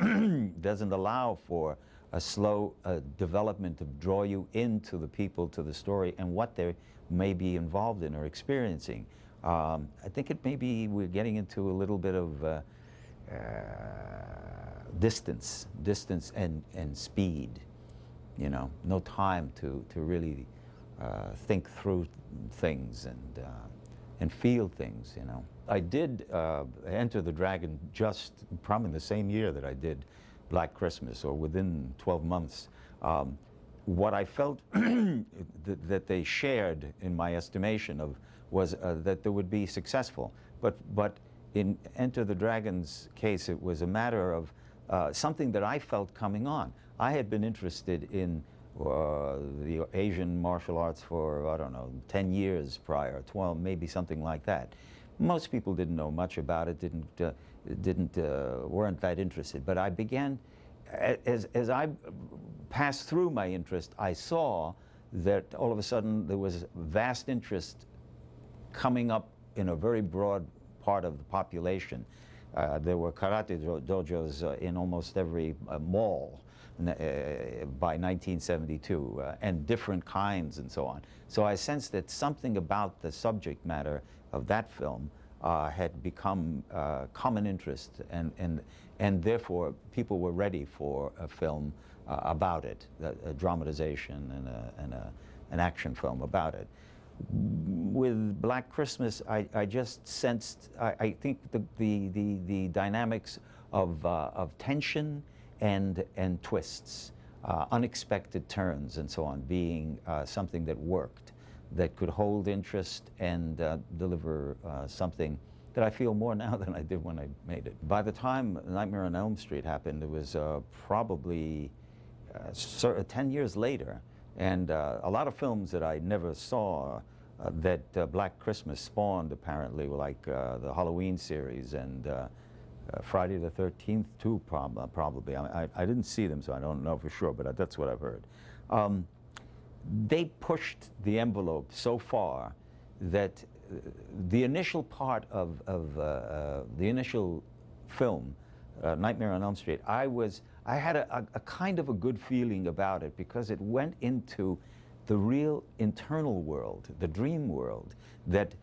doesn't allow for a slow development to draw you into the people, to the story, and what they may be involved in or experiencing. I think it maybe we're getting into a little bit of distance and speed. You know, no time to really think through things and feel things. You know, I did Enter the Dragon just probably in the same year that I did Black Christmas, or within 12 months. What I felt that they shared, in my estimation, was that they would be successful. But in Enter the Dragon's case, it was a matter of something that I felt coming on. I had been interested in the Asian martial arts for, I don't know, 10 years prior, 12, maybe something like that. Most people didn't know much about it, weren't that interested. But I began, as I passed through my interest, I saw that all of a sudden there was vast interest coming up in a very broad part of the population. There were karate dojos in almost every mall by 1972, and different kinds and so on. So I sensed that something about the subject matter of that film had become common interest, and therefore people were ready for a film about it, a dramatization and an action film about it. With Black Christmas, I just sensed, I think the dynamics of tension and twists, unexpected turns and so on, being something that worked, that could hold interest and deliver something that I feel more now than I did when I made it. By the time Nightmare on Elm Street happened, it was probably 10 years later, and a lot of films that I never saw that Black Christmas spawned, apparently, were like the Halloween series and Friday the 13th too, probably. I didn't see them, so I don't know for sure, but that's what I've heard. They pushed the envelope so far that the initial part of the initial film, Nightmare on Elm Street, I had a kind of a good feeling about it, because it went into the real internal world, the dream world, that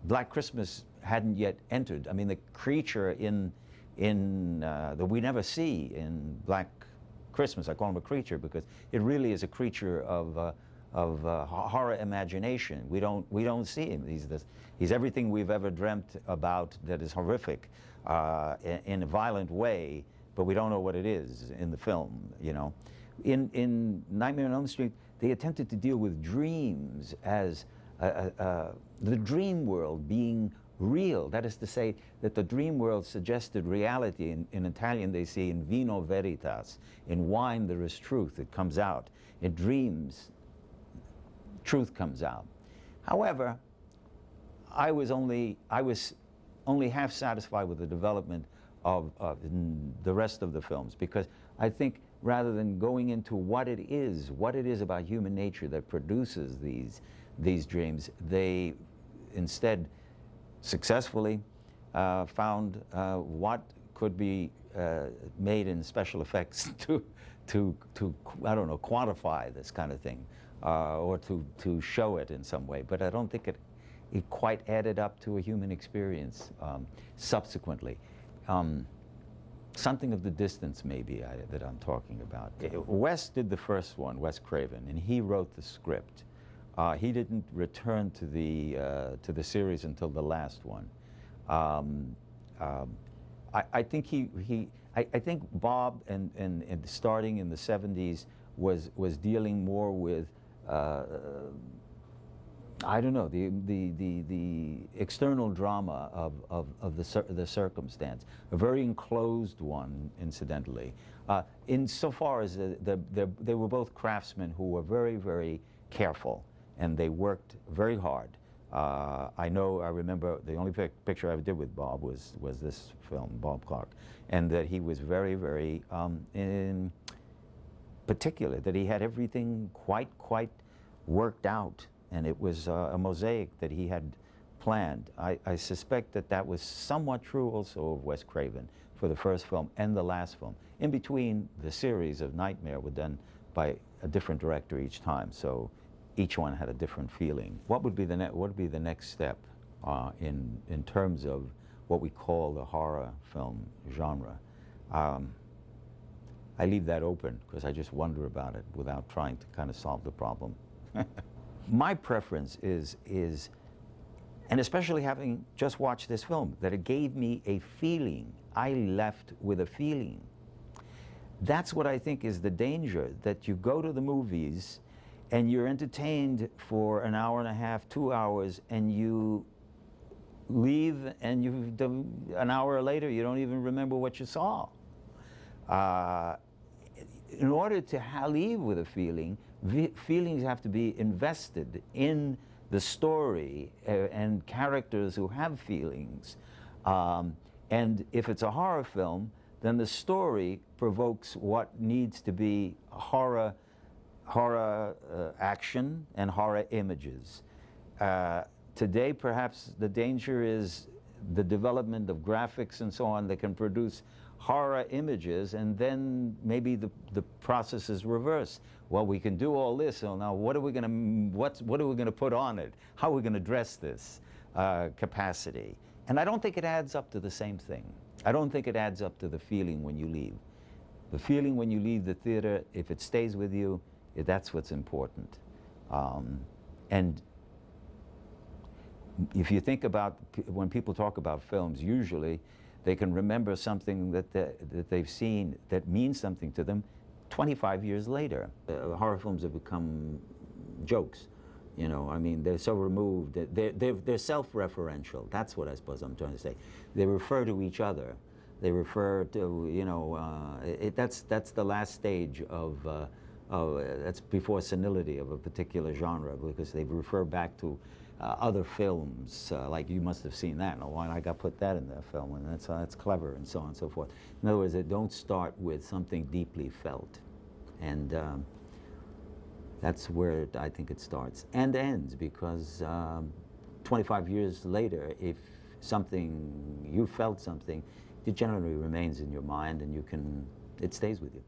Black Christmas hadn't yet entered. I mean, the creature that we never see in Black Christmas, I call him a creature because it really is a creature of horror imagination. We don't see him. He's everything we've ever dreamt about that is horrific in a violent way, but we don't know what it is in the film, you know. In Nightmare on Elm Street, they attempted to deal with dreams as the dream world being real. That is to say, that the dream world suggested reality. In Italian, they say in vino veritas. In wine, there is truth. It comes out. In dreams, truth comes out. However, I was only half satisfied with the development of the rest of the films, because I think rather than going into what it is about human nature that produces these dreams, they instead successfully found what could be made in special effects to I don't know, quantify this kind of thing, or to show it in some way. But I don't think it quite added up to a human experience subsequently. Something of the distance, maybe, that I'm talking about. Wes did the first one, Wes Craven, and he wrote the script. He didn't return to the series until the last one. I think I think Bob and starting in the 70s was dealing more with I don't know, the external drama of the circumstance, a very enclosed one, incidentally. Insofar as they were both craftsmen who were very, very careful, and they worked very hard. I remember the only picture I ever did with Bob was this film, Bob Clark, and that he was very, very in particular, that he had everything quite worked out. And it was a mosaic that he had planned. I suspect that was somewhat true also of Wes Craven for the first film and the last film. In between, the series of Nightmare were done by a different director each time. So each one had a different feeling. What would be the next step in terms of what we call the horror film genre? I leave that open because I just wonder about it without trying to kind of solve the problem. My preference is, and especially having just watched this film, that it gave me a feeling. I left with a feeling. That's what I think is the danger, that you go to the movies and you're entertained for an hour and a half, 2 hours, and you leave and an hour later you don't even remember what you saw. In order to leave with a feeling, feelings have to be invested in the story and characters who have feelings. And if it's a horror film, then the story provokes what needs to be horror action and horror images. Today, perhaps the danger is the development of graphics and so on that can produce horror images, and then maybe the process is reversed. Well, we can do all this, so now what are we going to put on it? How are we going to dress this capacity? And I don't think it adds up to the same thing. I don't think it adds up to the feeling when you leave. The feeling when you leave the theater, if it stays with you, that's what's important. And if you think about when people talk about films, usually they can remember something that they've seen that means something to them 25 years later. Horror films have become jokes. You know, I mean, they're so removed. They're self-referential. That's what I suppose I'm trying to say. They refer to each other. They refer to, you know, that's the last stage of that's before senility of a particular genre, because they refer back to other films, like you must have seen that. Oh, why I got put that in their film, and that's clever, and so on and so forth. In other words, they don't start with something deeply felt, and that's where I think it starts and ends, because 25 years later, if you felt something, it generally remains in your mind, and it stays with you.